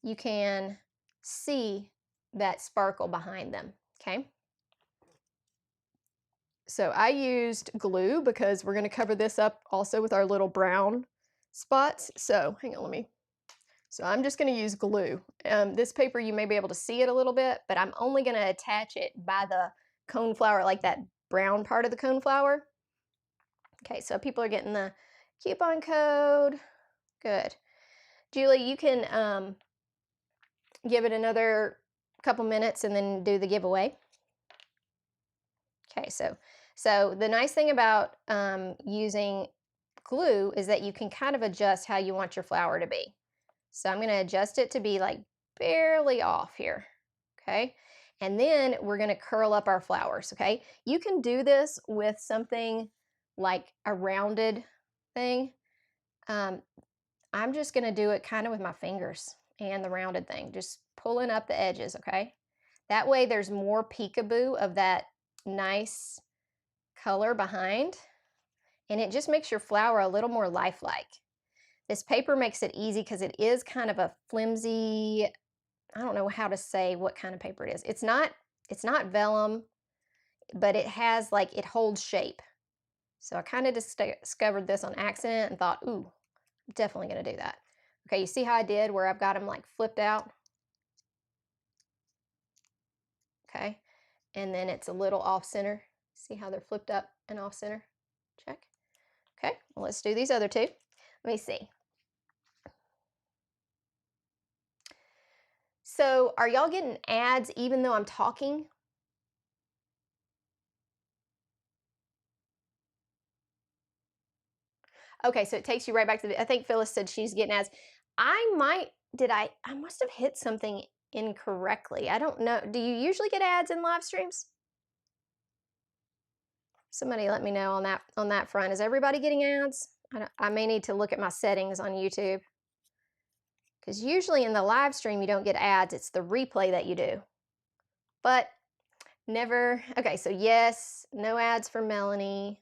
you can see that sparkle behind them, okay? So I used glue because we're gonna cover this up also with our little brown spots. So hang on, so I'm just gonna use glue. This paper, you may be able to see it a little bit, but I'm only gonna attach it by the coneflower, like that brown part of the coneflower. Okay, so people are getting the coupon code. Good. Julie, you can give it another couple minutes and then do the giveaway. Okay, so the nice thing about using glue is that you can kind of adjust how you want your flower to be. So I'm going to adjust it to be like barely off here. Okay. And then we're going to curl up our flowers. Okay. You can do this with something like a rounded thing. Um, I'm just going to do it kind of with my fingers and the rounded thing, just pulling up the edges. Okay. That way there's more peekaboo of that nice color behind, and it just makes your flower a little more lifelike. This paper makes it easy because it is kind of a flimsy, I don't know how to say what kind of paper it is. It's not vellum, but it has like, it holds shape. So I kind of discovered this on accident and thought, ooh, I'm definitely going to do that. Okay, you see how I did where I've got them like flipped out? Okay, and then it's a little off center. See how they're flipped up and off center? Check. Okay, well, let's do these other two. Let me see. So are y'all getting ads even though I'm talking? Okay, so it takes you right back to the, I think Phyllis said she's getting ads. I must have hit something incorrectly. I don't know. Do you usually get ads in live streams? Somebody let me know on that front. Is everybody getting ads? I may need to look at my settings on YouTube. Because usually in the live stream you don't get ads, it's the replay that you do. But never, okay, so yes, no ads for Melanie.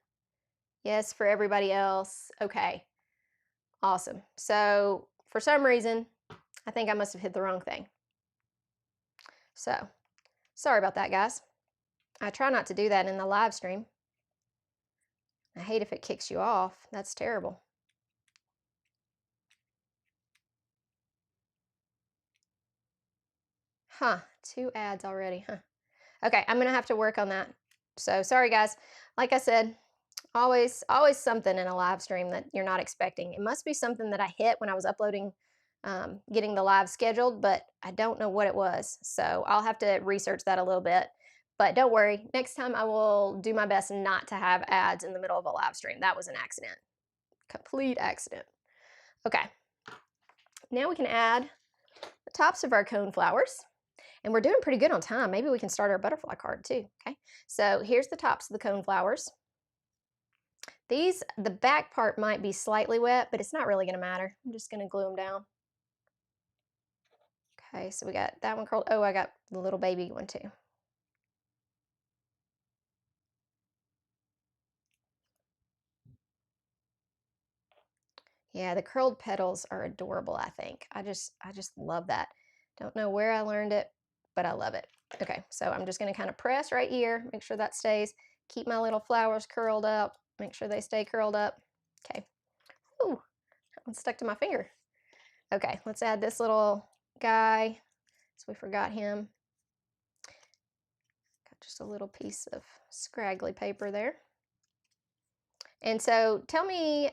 Yes, for everybody else. Okay, awesome. So for some reason, I think I must have hit the wrong thing. So sorry about that, guys. I try not to do that in the live stream. I hate if it kicks you off. That's terrible. Huh, 2 ads already, huh? Okay, I'm gonna have to work on that. So sorry, guys. Like I said, always something in a live stream that you're not expecting. It must be something that I hit when I was uploading, getting the live scheduled, but I don't know what it was. So I'll have to research that a little bit. But don't worry, next time I will do my best not to have ads in the middle of a live stream. That was an accident, complete accident. Okay, now we can add the tops of our cone flowers. And we're doing pretty good on time. Maybe we can start our butterfly card too, okay? So here's the tops of the cone flowers. The back part might be slightly wet, but it's not really gonna matter. I'm just gonna glue them down. Okay, so we got that one curled. Oh, I got the little baby one too. Yeah, the curled petals are adorable, I think. I just love that. Don't know where I learned it, but I love it. Okay, so I'm just gonna kind of press right here, make sure that stays. Keep my little flowers curled up, make sure they stay curled up. Okay. Ooh, that one stuck to my finger. Okay, let's add this little guy. So we forgot him. Got just a little piece of scraggly paper there. And so tell me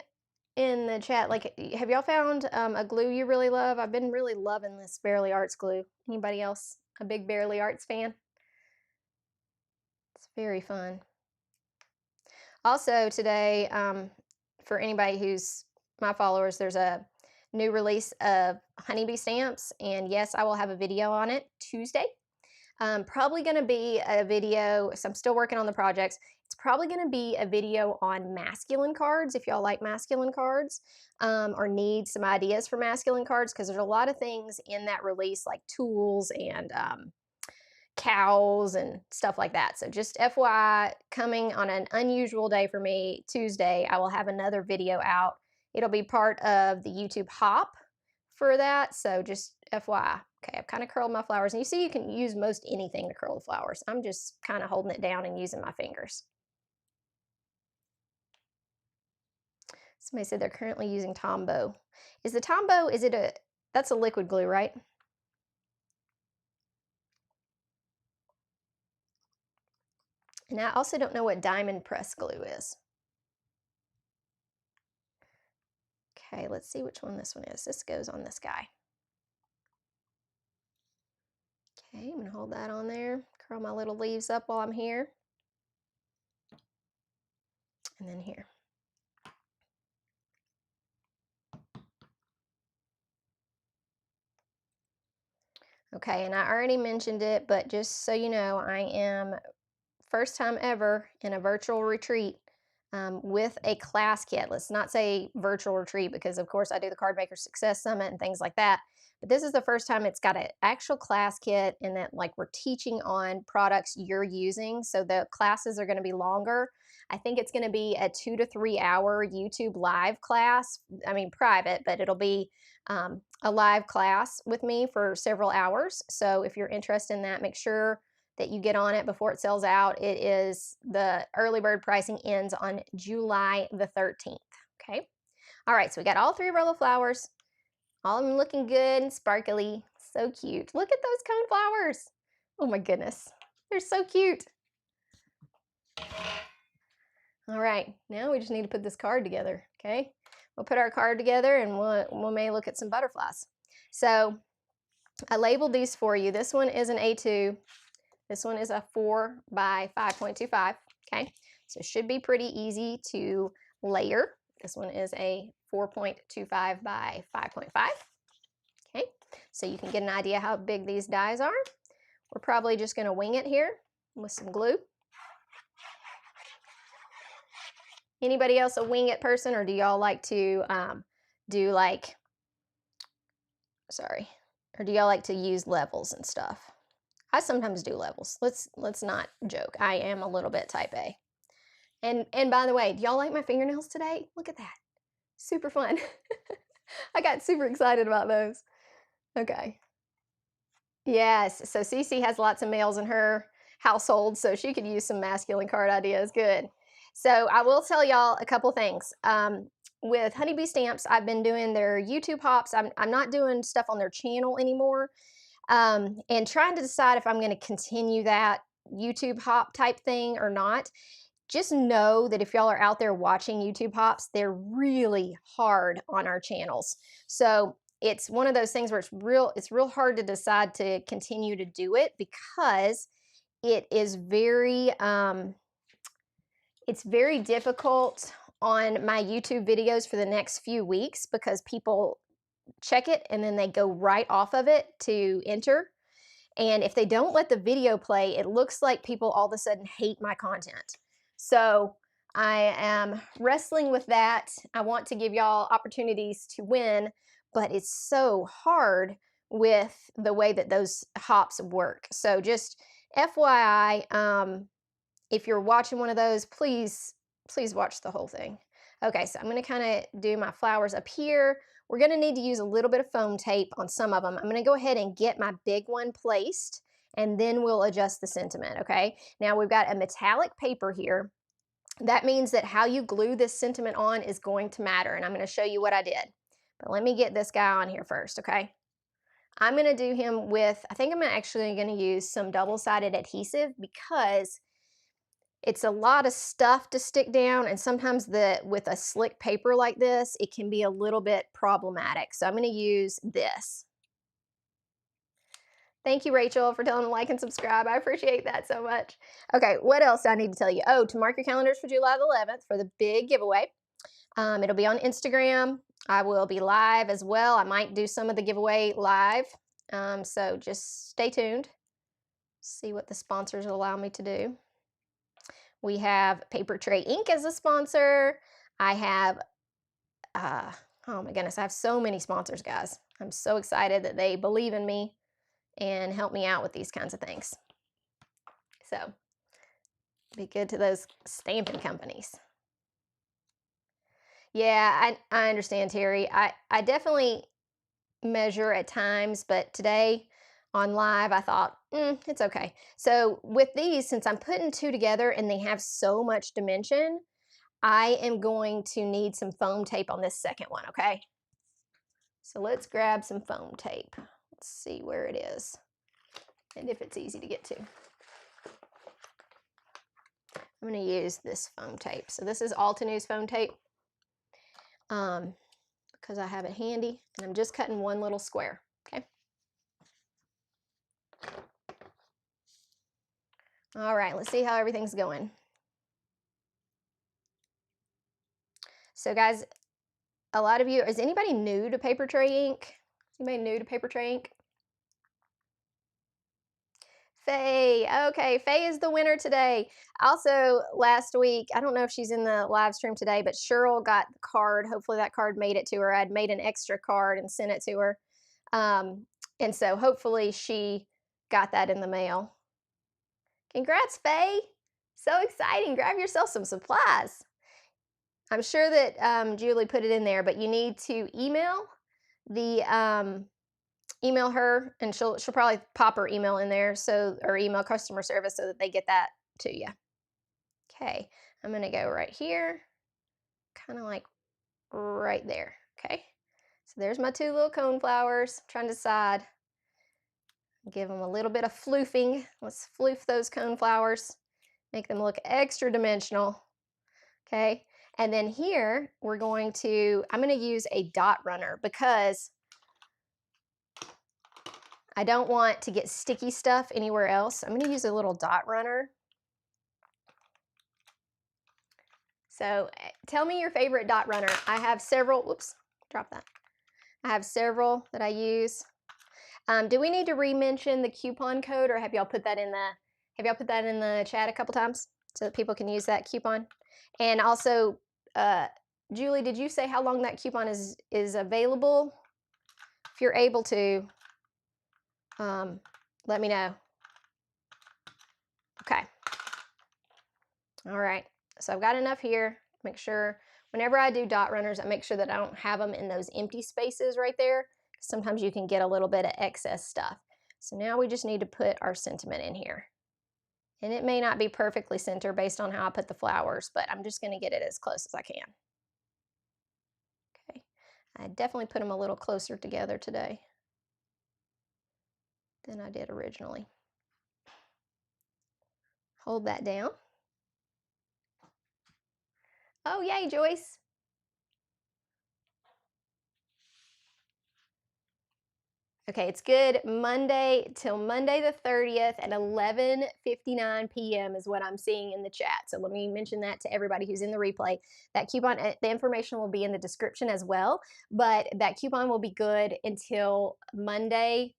in the chat, like, have y'all found a glue you really love? I've been really loving this Barely Arts glue. Anybody else a big Barely Arts fan? It's very fun. Also today, for anybody who's my followers, there's a new release of honeybee stamps, and yes, I will have a video on it Tuesday. Probably going to be a video, so I'm still working on the projects. It's probably going to be a video on masculine cards, if y'all like masculine cards, or need some ideas for masculine cards, because there's a lot of things in that release, like tools and cows and stuff like that. So just FYI, coming on an unusual day for me, Tuesday, I will have another video out. It'll be part of the YouTube hop for that, so just FYI. Okay, I've kind of curled my flowers, and you see you can use most anything to curl the flowers. I'm just kind of holding it down and using my fingers. Somebody said they're currently using Tombow. Is the Tombow, that's a liquid glue, right? And I also don't know what diamond press glue is. Okay, let's see which one this one is. This goes on this guy. Okay, I'm gonna hold that on there, curl my little leaves up while I'm here. and then here. Okay, and I already mentioned it, but just so you know, I am first time ever in a virtual retreat with a class kit. Let's not say virtual retreat because, of course, I do the Card Maker Success Summit and things like that. But this is the first time it's got an actual class kit and that like we're teaching on products you're using. So the classes are going to be longer. I think it's going to be a 2 to 3 hour YouTube live class. I mean, private, but it'll be a live class with me for several hours. So if you're interested in that, make sure that you get on it before it sells out. It is, the early bird pricing ends on July the 13th. Okay. All right. So we got all 3 roll of flowers, all of them looking good and sparkly. So cute. Look at those cone flowers. Oh my goodness. They're so cute. All right. Now we just need to put this card together. Okay. We'll put our card together and we may look at some butterflies. So I labeled these for you. This one is an A2. This one is a 4 by 5.25, okay? So it should be pretty easy to layer. This one is a 4.25 by 5.5, okay? So you can get an idea how big these dies are. We're probably just gonna wing it here with some glue. Anybody else a wing it person, or do y'all like to do like, sorry, or do y'all like to use levels and stuff? I sometimes do levels. Let's not joke. I am a little bit type A. And by the way, do y'all like my fingernails today? Look at that. Super fun. I got super excited about those. Okay. Yes. So Cece has lots of males in her household, so she could use some masculine card ideas. Good. So I will tell y'all a couple things. With Honeybee Stamps, I've been doing their YouTube hops. I'm not doing stuff on their channel anymore. And trying to decide if I'm going to continue that YouTube hop type thing or not. Just know that if y'all are out there watching YouTube hops, they're really hard on our channels. So it's one of those things where it's real hard to decide to continue to do it because it is it's very difficult on my YouTube videos for the next few weeks because people check it and then they go right off of it to enter. And if they don't let the video play, it looks like people all of a sudden hate my content. So I am wrestling with that. I want to give y'all opportunities to win, but it's so hard with the way that those hops work. So just FYI, if you're watching one of those, please watch the whole thing. Okay, so I'm going to kind of do my flowers up here. We're going to need to use a little bit of foam tape on some of them. I'm going to go ahead and get my big one placed, and then we'll adjust the sentiment, okay? Now we've got a metallic paper here. That means that how you glue this sentiment on is going to matter, and I'm going to show you what I did. But let me get this guy on here first, okay? I'm going to do him with, I think I'm actually going to use some double-sided adhesive because it's a lot of stuff to stick down, and sometimes with a slick paper like this, it can be a little bit problematic. So I'm going to use this. Thank you, Rachel, for telling me to like and subscribe. I appreciate that so much. Okay, what else do I need to tell you? Oh, to mark your calendars for July the 11th for the big giveaway. It'll be on Instagram. I will be live as well. I might do some of the giveaway live. So just stay tuned. See what the sponsors allow me to do. We have Papertrey Ink as a sponsor. I have, oh my goodness, I have so many sponsors, guys. I'm so excited that they believe in me and help me out with these kinds of things. So be good to those stamping companies. Yeah, I understand, Terry. I definitely measure at times, but today on live, I thought, it's okay. So with these, since I'm putting 2 together and they have so much dimension, I am going to need some foam tape on this second one, okay? So let's grab some foam tape. Let's see where it is and if it's easy to get to. I'm going to use this foam tape. So this is Altenews foam tape because I have it handy, and I'm just cutting one little square, okay? All right, let's see how everything's going. So guys, a lot of you, is anybody new to Papertrey Ink? Anybody new to Papertrey Ink? Faye. Okay, Faye is the winner today. Also, last week, I don't know if she's in the live stream today, but Cheryl got the card. Hopefully that card made it to her. I'd made an extra card and sent it to her. And so hopefully she got that in the mail. Congrats, Faye. So exciting. Grab yourself some supplies. I'm sure that Julie put it in there, but you need to email email her, and she'll probably pop her email in there, so, or email customer service so that they get that to you. Okay, I'm gonna go right here, kind of like right there. Okay, so there's my 2 little coneflowers. I'm trying to decide. Give them a little bit of floofing. Let's floof those coneflowers, make them look extra dimensional. Okay, and then here we're going to, I'm going to use a dot runner because I don't want to get sticky stuff anywhere else. I'm going to use a little dot runner. So tell me your favorite dot runner. I have several. Whoops, drop that. I have several that I use. Do we need to re-mention the coupon code, or have y'all put that in the chat a couple times so that people can use that coupon? And also, Julie, did you say how long that coupon is available? If you're able to, let me know. Okay. All right. So I've got enough here. Make sure whenever I do dot runners, I make sure that I don't have them in those empty spaces right there. Sometimes you can get a little bit of excess stuff. So now we just need to put our sentiment in here. And it may not be perfectly centered based on how I put the flowers, but I'm just going to get it as close as I can. Okay. I definitely put them a little closer together today than I did originally. Hold that down. Oh, yay, Joyce. Okay, it's good Monday till Monday the 30th at 11:59 p.m. is what I'm seeing in the chat. So let me mention that to everybody who's in the replay. That coupon, the information will be in the description as well, but that coupon will be good until Monday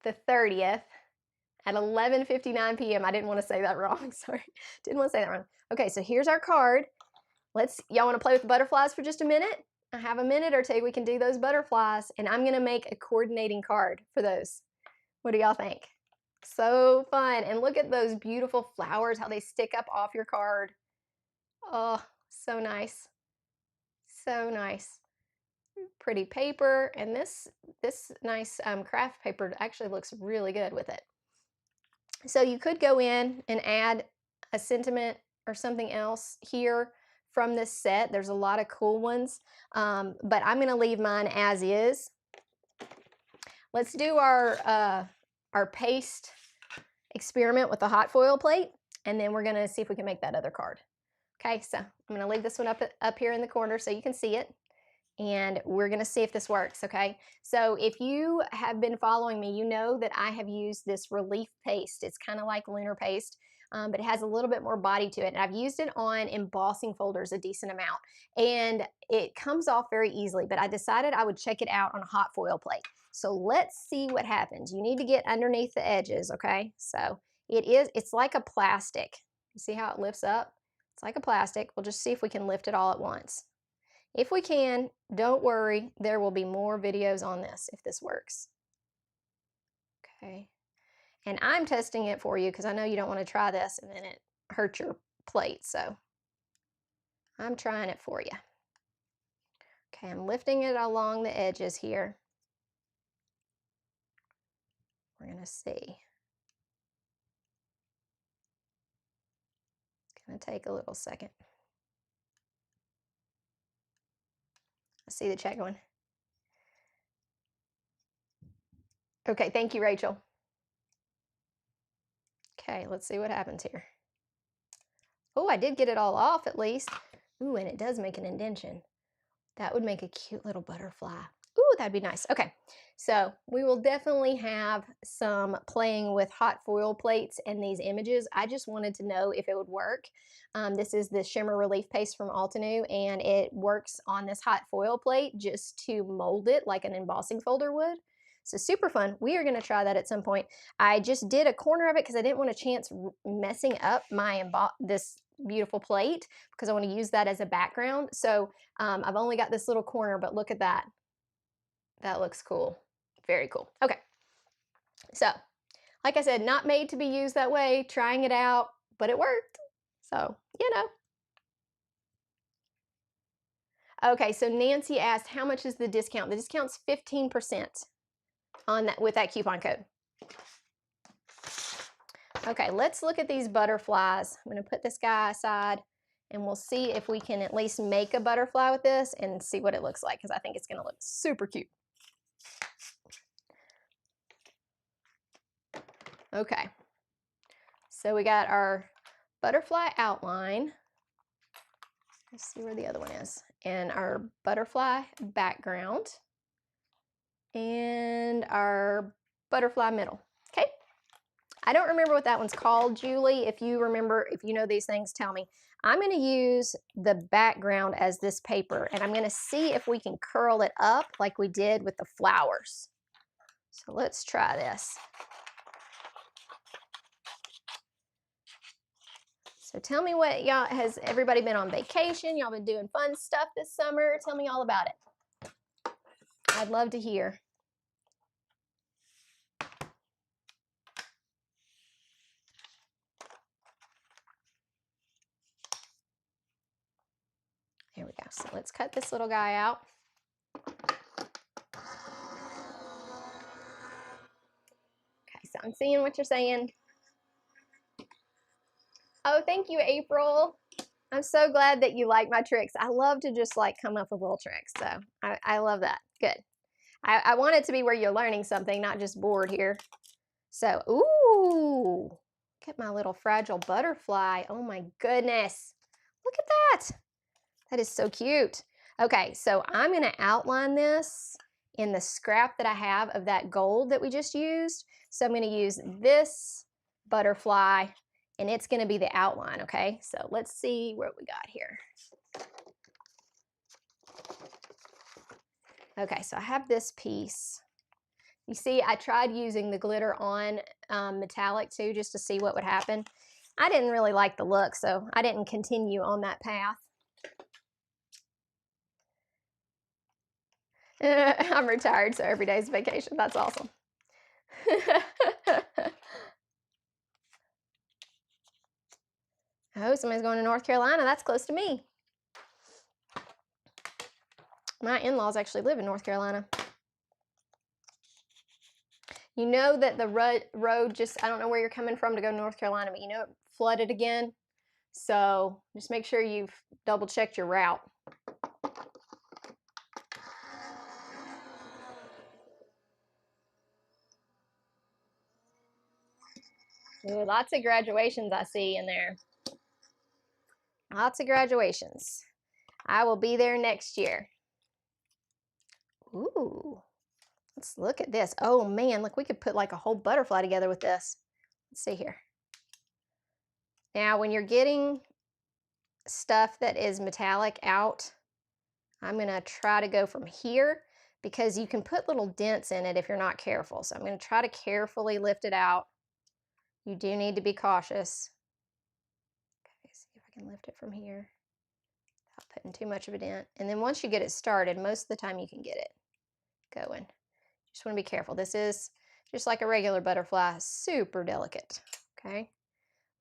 the 30th at 11:59 p.m. I didn't want to say that wrong. Sorry, didn't want to say that wrong. Okay, so here's our card. Y'all want to play with the butterflies for just a minute? I have a minute or two. We can do those butterflies, and I'm going to make a coordinating card for those. What do y'all think? So fun. And look at those beautiful flowers, how they stick up off your card. Oh, so nice. So nice. Pretty paper, and this nice craft paper actually looks really good with it. So you could go in and add a sentiment or something else here from this set. There's a lot of cool ones, but I'm going to leave mine as is. Let's do our paste experiment with the hot foil plate, and then we're going to see if we can make that other card. Okay, so I'm going to leave this one up here in the corner so you can see it, and we're going to see if this works. Okay, so if you have been following me, you know that I have used this relief paste. It's kind of like lunar paste, but it has a little bit more body to it, and I've used it on embossing folders a decent amount, and it comes off very easily, but I decided I would check it out on a hot foil plate. So let's see what happens. You need to get underneath the edges. Okay, so it's like a plastic. You see how it lifts up? It's like a plastic. We'll just see if we can lift it all at once. If we can, don't worry, there will be more videos on this if this works. Okay, and I'm testing it for you because I know you don't want to try this and then it hurts your plate, so I'm trying it for you. Okay, I'm lifting it along the edges here. We're going to see. It's going to take a little second. I see the chat going. Okay, thank you, Rachel. Okay, let's see what happens here. Oh, I did get it all off at least. Ooh, and it does make an indentation. That would make a cute little butterfly. Ooh, that'd be nice. Okay, so we will definitely have some playing with hot foil plates and these images. I just wanted to know if it would work. This is the Shimmer Relief Paste from Altenew, and it works on this hot foil plate just to mold it like an embossing folder would. So super fun. We are going to try that at some point. I just did a corner of it because I didn't want a chance messing up my this beautiful plate because I want to use that as a background. So I've only got this little corner, but look at that. That looks cool. Very cool. Okay. So, like I said, not made to be used that way, trying it out, but it worked. So, you know. Okay, so Nancy asked, how much is the discount? The discount's 15% on that with that coupon code. Okay, let's look at these butterflies. I'm going to put this guy aside and we'll see if we can at least make a butterfly with this and see what it looks like because I think it's going to look super cute. Okay, so we got our butterfly outline. Let's see where the other one is. And our butterfly background and our butterfly middle. Okay. I don't remember what that one's called, Julie. If you remember, if you know these things, tell me. I'm going to use the background as this paper, and I'm going to see if we can curl it up like we did with the flowers. So let's try this. So tell me what y'all, has everybody been on vacation? Y'all been doing fun stuff this summer? Tell me all about it. I'd love to hear. There we go. So let's cut this little guy out. Okay, so I'm seeing what you're saying. Oh, thank you, April. I'm so glad that you like my tricks. I love to just like come up with little tricks. So I love that. Good. I want it to be where you're learning something, not just bored here. So, ooh, look at my little fragile butterfly. Oh my goodness. Look at that. That is so cute. Okay, so I'm going to outline this in the scrap that I have of that gold that we just used. So I'm going to use this butterfly and it's going to be the outline, okay? So let's see what we got here. Okay, so I have this piece. You see, I tried using the glitter on metallic too, just to see what would happen. I didn't really like the look, so I didn't continue on that path. I'm retired, so every day's vacation. That's awesome. Oh, somebody's going to North Carolina. That's close to me. My in-laws actually live in North Carolina. You know that the road just, I don't know where you're coming from to go to North Carolina, but you know it flooded again. So just make sure you've double checked your route. Ooh, lots of graduations I see in there. Lots of graduations. I will be there next year. Ooh, let's look at this. Oh man, look, we could put like a whole butterfly together with this. Let's see here. Now, when you're getting stuff that is metallic out, I'm going to try to go from here because you can put little dents in it if you're not careful. So I'm going to try to carefully lift it out. You do need to be cautious. Okay, see if I can lift it from here without putting too much of a dent. And then once you get it started, most of the time you can get it going. Just want to be careful. This is just like a regular butterfly, super delicate. Okay.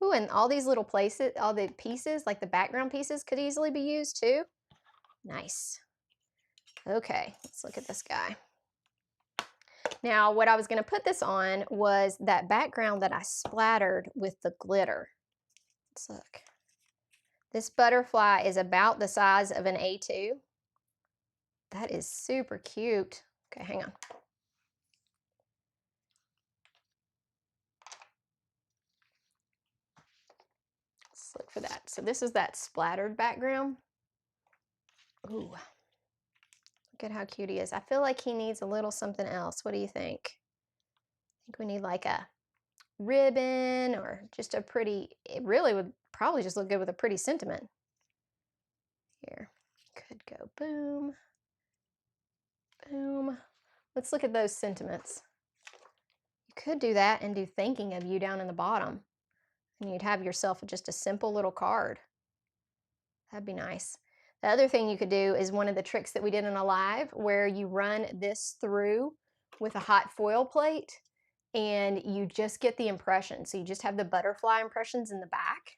Ooh, and all these little places, all the pieces, like the background pieces, could easily be used too. Nice. Okay, let's look at this guy. Now, what I was going to put this on was that background that I splattered with the glitter. Let's look. This butterfly is about the size of an A2. That is super cute. Okay, hang on. Let's look for that. So this is that splattered background. Ooh, look Look at how cute he is. I feel like he needs a little something else. What do you think? I think we need like a ribbon or just a pretty, it really would probably just look good with a pretty sentiment. Here, could go boom, boom. Let's look at those sentiments. You could do that and do thinking of you down in the bottom. And you'd have yourself just a simple little card. That'd be nice. The other thing you could do is one of the tricks that we did in a live where you run this through with a hot foil plate and you just get the impression. So you just have the butterfly impressions in the back.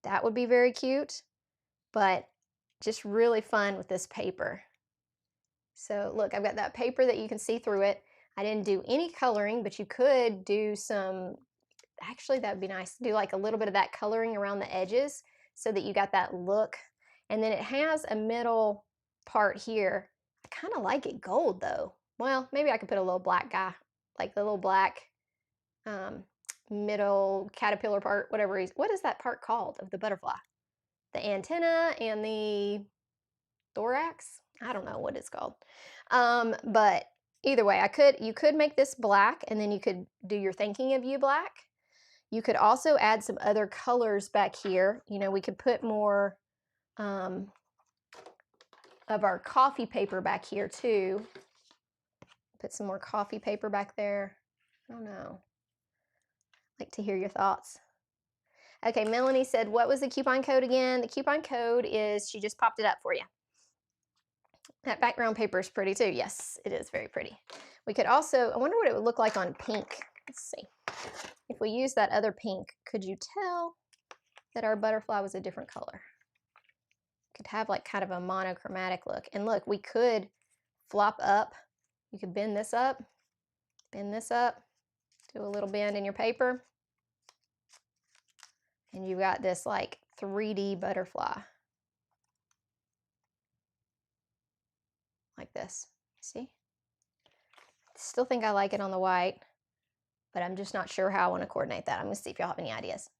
That would be very cute, but just really fun with this paper. So look, I've got that paper that you can see through it. I didn't do any coloring, but you could do some, actually that would be nice, do like a little bit of that coloring around the edges so that you got that look. And then it has a middle part here. I kind of like it gold though. Well, maybe I could put a little black guy, like the little black middle caterpillar part, whatever what is that part called of the butterfly? The antenna and the thorax? I don't know what it's called. But either way, you could make this black and then you could do your thinking of you black. You could also add some other colors back here. You know, we could put more of our coffee paper back here too. Put some more coffee paper back there. I don't know. I'd like to hear your thoughts. Okay, Melanie said, what was the coupon code again? The coupon code is, she just popped it up for you. That background paper is pretty too. Yes, it is very pretty. We could also, I wonder what it would look like on pink. Let's see. If we use that other pink, could you tell that our butterfly was a different color? Could have like kind of a monochromatic look. And look, we could flop up. You could bend this up, do a little bend in your paper. And you've got this like 3D butterfly. Like this, see? Still think I like it on the white, but I'm just not sure how I want to coordinate that. I'm gonna see if y'all have any ideas.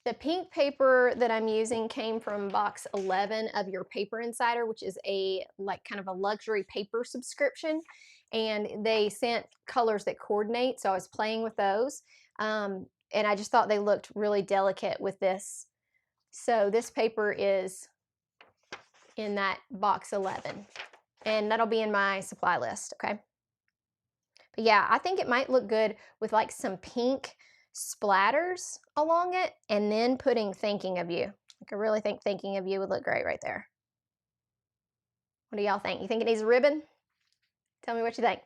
The pink paper that I'm using came from box 11 of your Paper Insider, which is a like kind of a luxury paper subscription. And they sent colors that coordinate, so I was playing with those. And I just thought they looked really delicate with this. So this paper is in that box 11. And that'll be in my supply list, okay? But yeah, I think it might look good with like some pink splatters along it and then putting thinking of you. I could really think thinking of you would look great right there. What do y'all think? You think it needs a ribbon? Tell me what you think.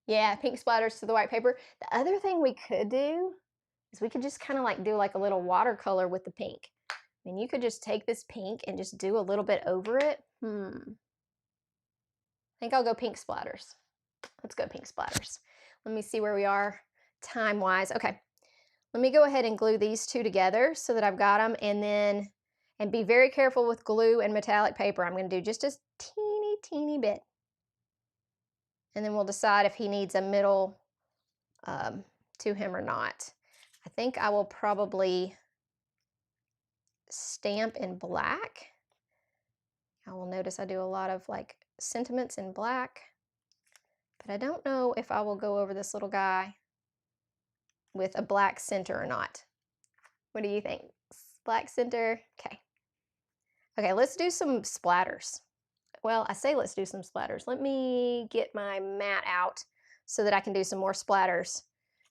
Yeah, pink splatters to the white paper. The other thing we could do is we could just kind of like do like a little watercolor with the pink. And you could just take this pink and just do a little bit over it. I think I'll go pink splatters. Let's go pink splatters. Let me see where we are time-wise. Okay, let me go ahead and glue these two together so that I've got them, and be very careful with glue and metallic paper. I'm going to do just a teeny bit. And then we'll decide if he needs a middle to him or not. I think I will probably stamp in black. I will notice I do a lot of like sentiments in black, but I don't know if I will go over this little guy with a black center or not. What do you think? Black center? Okay. Okay, let's do some splatters. Well, I say let's do some splatters. Let me get my mat out so that I can do some more splatters.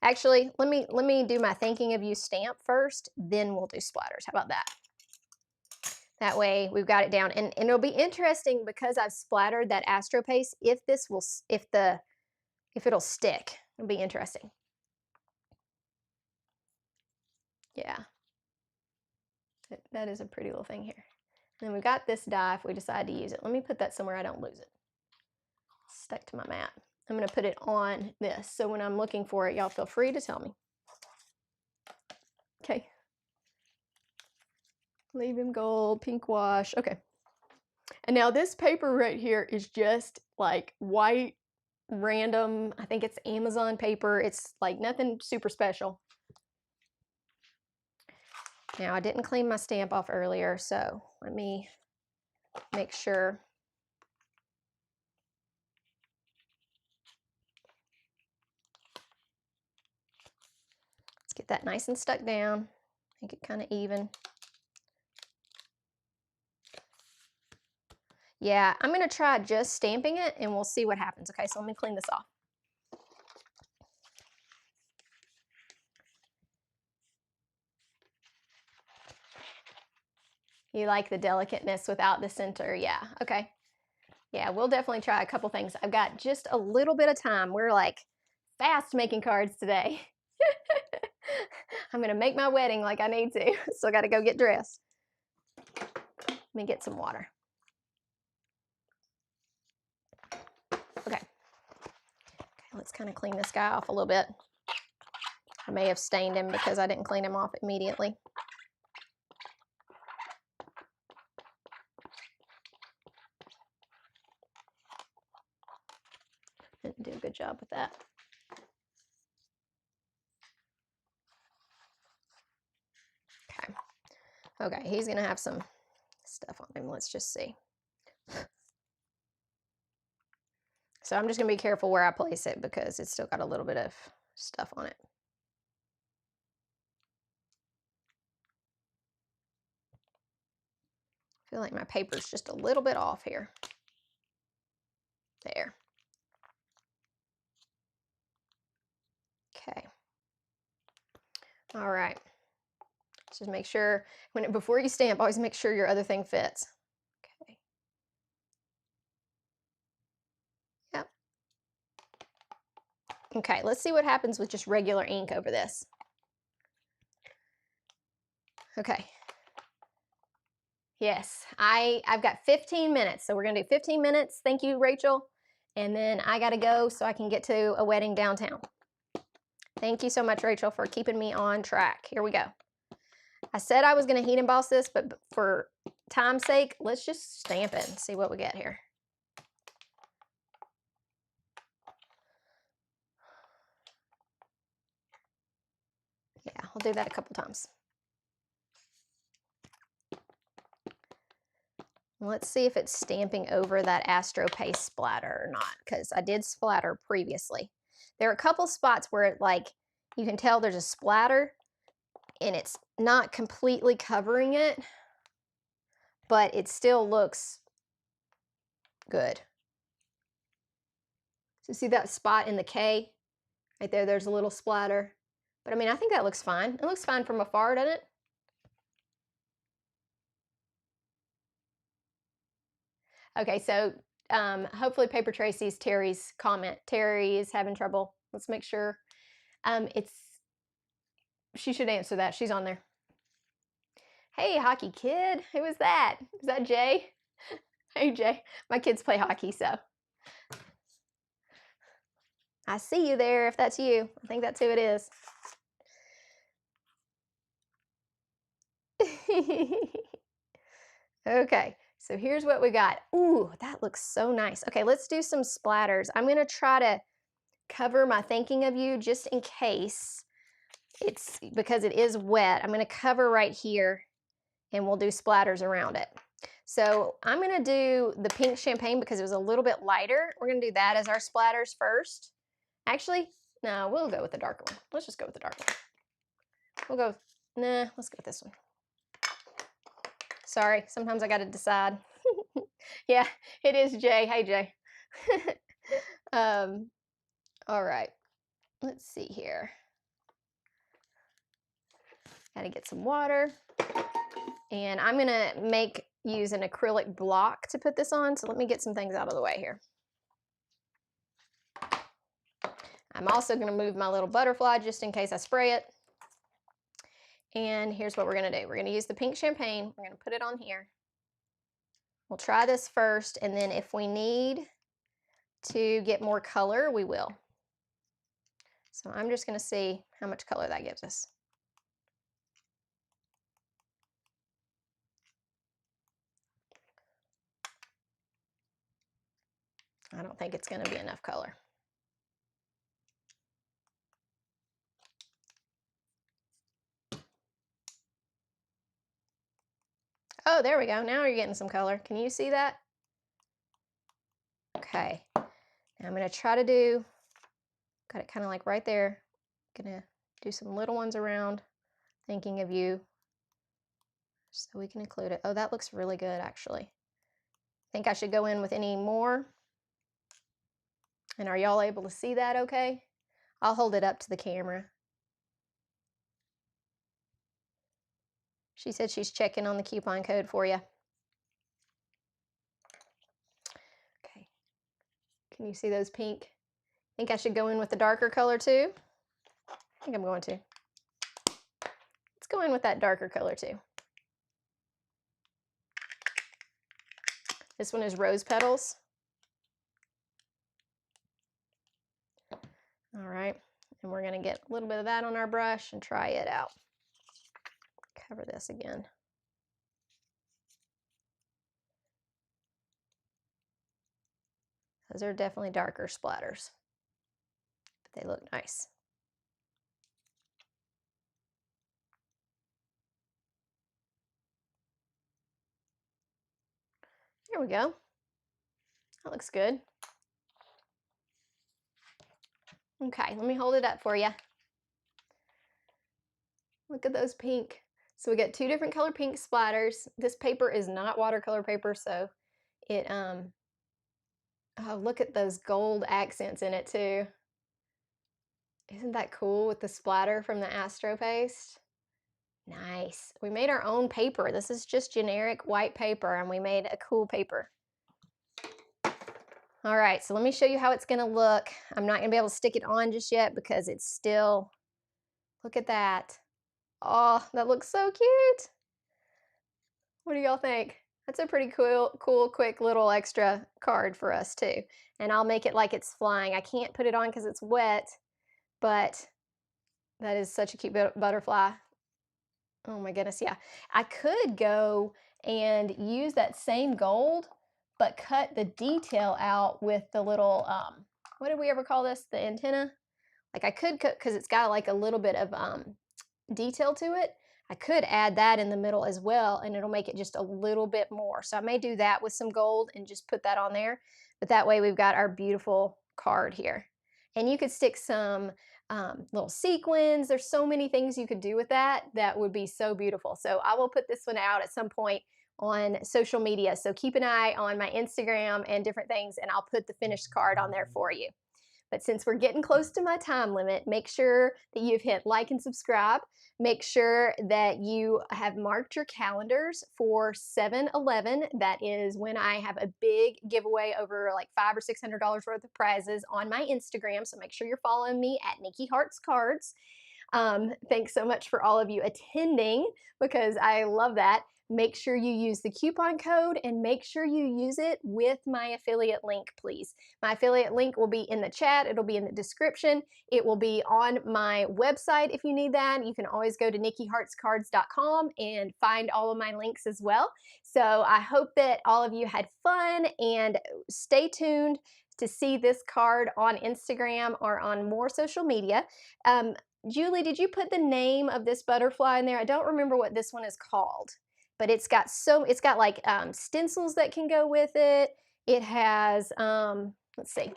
Actually, let me do my thinking of you stamp first, then we'll do splatters. How about that? That way we've got it down, and it'll be interesting because I've splattered that Astro Paste. If it'll stick, it'll be interesting. Yeah, that is a pretty little thing here. And then we got this die if we decide to use it. Let me put that somewhere I don't lose it. Stuck to my mat. I'm going to put it on this, so when I'm looking for it, y'all feel free to tell me. Okay. Leave him gold, pink wash. Okay. And now this paper right here is just like white, random. I think it's Amazon paper. It's like nothing super special. Now, I didn't clean my stamp off earlier, so let me make sure. Let's get that nice and stuck down. Make it kind of even. Yeah, I'm going to try just stamping it and we'll see what happens. Okay, so let me clean this off. You like the delicateness without the center? Yeah, okay. Yeah, we'll definitely try a couple things. I've got just a little bit of time. We're like fast making cards today. I'm going to make my wedding like I need to. So I got to go get dressed. Let me get some water. Okay, let's kind of clean this guy off a little bit. I may have stained him because I didn't clean him off immediately. Didn't do a good job with that. Okay. Okay, he's gonna have some stuff on him. Let's just see. So I'm just gonna be careful where I place it because it's still got a little bit of stuff on it. I feel like my paper's just a little bit off here. There. Okay. All right. Just make sure before you stamp, always make sure your other thing fits. Okay. Yep. Okay, let's see what happens with just regular ink over this. Okay. Yes, I've got 15 minutes, so we're gonna do 15 minutes. Thank you, Rachel. And then I gotta go so I can get to a wedding downtown. Thank you so much, Rachel, for keeping me on track. Here we go. I said I was gonna heat emboss this, but for time's sake, let's just stamp it and see what we get here. Yeah, I'll do that a couple times. Let's see if it's stamping over that Astro Paste splatter or not, because I did splatter previously. There are a couple spots where it, like, you can tell there's a splatter and it's not completely covering it, but it still looks good. So see that spot in the K? Right there, there's a little splatter. But I mean, I think that looks fine. It looks fine from afar, doesn't it? Okay, so hopefully Papertrey sees Terry's comment. Terry is having trouble. Let's make sure. She should answer that. She's on there. Hey, hockey kid. Who is that? Is that Jay? Hey, Jay. My kids play hockey, so. I see you there if that's you. I think that's who it is. Okay, so here's what we got. Ooh, that looks so nice. Okay, let's do some splatters. I'm gonna try to cover my thinking of you just in case because it is wet. I'm gonna cover right here and we'll do splatters around it. So I'm gonna do the pink champagne because it was a little bit lighter. We're gonna do that as our splatters first. Actually, no, we'll go with the darker one. Let's just go with the dark one. Let's go with this one. Sorry, sometimes I got to decide. Yeah, it is Jay. Hey, Jay. All right, let's see here. Got to get some water. And I'm going to use an acrylic block to put this on. So let me get some things out of the way here. I'm also going to move my little butterfly just in case I spray it. And here's what we're going to do. We're going to use the pink champagne. We're going to put it on here. We'll try this first, and then if we need to get more color, we will. So I'm just going to see how much color that gives us. I don't think it's going to be enough color. Oh, there we go. Now you're getting some color. Can you see that? Okay. Now I'm going to try to do, got it kind of like right there. Gonna do some little ones around, thinking of you, so we can include it. Oh, that looks really good, actually. Think I should go in with any more? And are y'all able to see that okay? I'll hold it up to the camera. She said she's checking on the coupon code for you. Okay. Can you see those pink? Think I should go in with the darker color too? I think I'm going to. Let's go in with that darker color too. This one is Rose Petals. All right, and we're gonna get a little bit of that on our brush and try it out. Cover this again. Those are definitely darker splatters, but they look nice. There we go. That looks good. Okay, let me hold it up for you. Look at those pink. So we got two different color pink splatters. This paper is not watercolor paper, so it, oh, look at those gold accents in it too. Isn't that cool with the splatter from the Astro paste? Nice. We made our own paper. This is just generic white paper, and we made a cool paper. All right, so let me show you how it's gonna look. I'm not gonna be able to stick it on just yet because it's still, look at that. Oh, that looks so cute. What do y'all think? That's a pretty cool, quick little extra card for us too. And I'll make it like it's flying. I can't put it on because it's wet, but that is such a cute butterfly. Oh my goodness, yeah. I could go and use that same gold, but cut the detail out with the little, what did we ever call this? The antenna? Like I could cut, because it's got like a little bit of detail to it. I could add that in the middle as well, and it'll make it just a little bit more. So I may do that with some gold and just put that on there. But that way we've got our beautiful card here. And you could stick some little sequins. There's so many things you could do with that that would be so beautiful. So I will put this one out at some point on social media. So keep an eye on my Instagram and different things, and I'll put the finished card on there for you. But since we're getting close to my time limit, make sure that you've hit like and subscribe. Make sure that you have marked your calendars for 7/11. That is when I have a big giveaway over like $500 or $600 worth of prizes on my Instagram. So make sure you're following me at Nicki Hearts Cards. Thanks so much for all of you attending, because I love that. Make sure you use the coupon code, and make sure you use it with my affiliate link, please. My affiliate link will be in the chat. It'll be in the description. It will be on my website if you need that. You can always go to NickiHeartsCards.com and find all of my links as well. So I hope that all of you had fun, and stay tuned to see this card on Instagram or on more social media. Julie, did you put the name of this butterfly in there? I don't remember what this one is called, but it's got like stencils that can go with it. It has, let's see.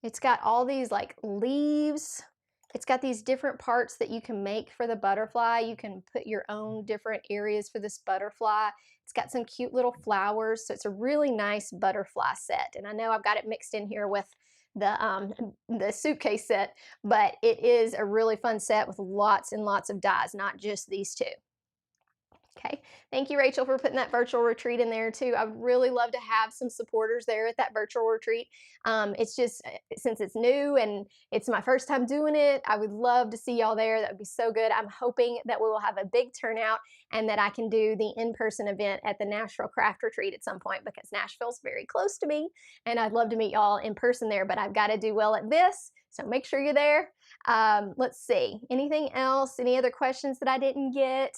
It's got all these like leaves. It's got these different parts that you can make for the butterfly. You can put your own different areas for this butterfly. It's got some cute little flowers. So it's a really nice butterfly set. And I know I've got it mixed in here with the suitcase set, but it is a really fun set with lots and lots of dies, not just these two. Okay, thank you, Rachel, for putting that virtual retreat in there too. I would really love to have some supporters there at that virtual retreat. It's just, since it's new and it's my first time doing it, I would love to see y'all there. That would be so good. I'm hoping that we will have a big turnout and that I can do the in-person event at the Nashville Craft Retreat at some point, because Nashville's very close to me and I'd love to meet y'all in person there, but I've got to do well at this. So make sure you're there. Let's see, anything else? Any other questions that I didn't get?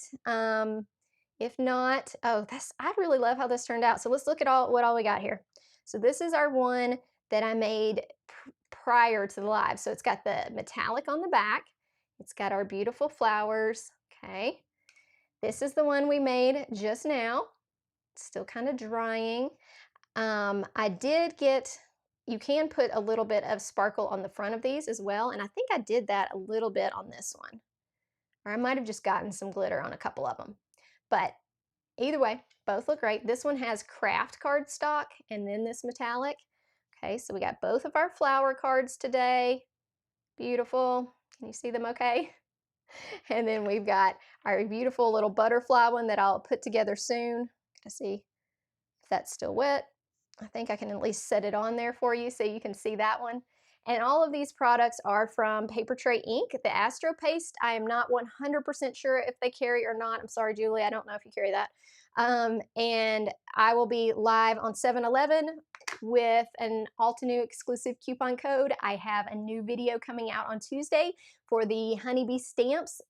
If not, oh, I really love how this turned out. So let's look at what all we got here. So this is our one that I made prior to the live. So it's got the metallic on the back. It's got our beautiful flowers. Okay. This is the one we made just now. It's still kind of drying. I did get, you can put a little bit of sparkle on the front of these as well. And I think I did that a little bit on this one. Or I might have just gotten some glitter on a couple of them. But either way, both look great. This one has craft cardstock and then this metallic. Okay, so we got both of our flower cards today. Beautiful. Can you see them okay? And then we've got our beautiful little butterfly one that I'll put together soon. Gonna see if that's still wet. I think I can at least set it on there for you so you can see that one. And all of these products are from Papertrey Ink. The Astro Paste, I am not 100% sure if they carry or not. I'm sorry, Julie, I don't know if you carry that. And I will be live on 7-Eleven with an Altenew exclusive coupon code. I have a new video coming out on Tuesday for the Honeybee Stamps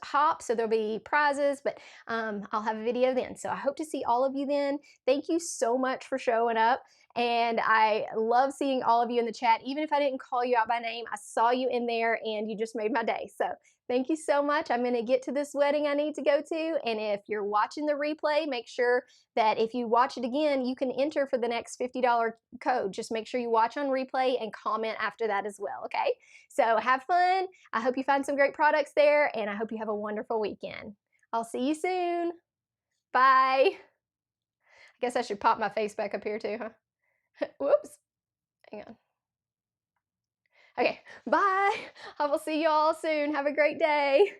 hop, so there'll be prizes, but I'll have a video then. So I hope to see all of you then. Thank you so much for showing up, and I love seeing all of you in the chat. Even if I didn't call you out by name, I saw you in there and you just made my day. So thank you so much. I'm going to get to this wedding I need to go to, and if you're watching the replay, make sure that if you watch it again, you can enter for the next $50 code. Just make sure you watch on replay and comment after that as well, okay? So have fun. I hope you find some great products there, and I hope you have a wonderful weekend. I'll see you soon. Bye. I guess I should pop my face back up here too, huh? Whoops. Hang on. Okay, bye. I will see you all soon. Have a great day.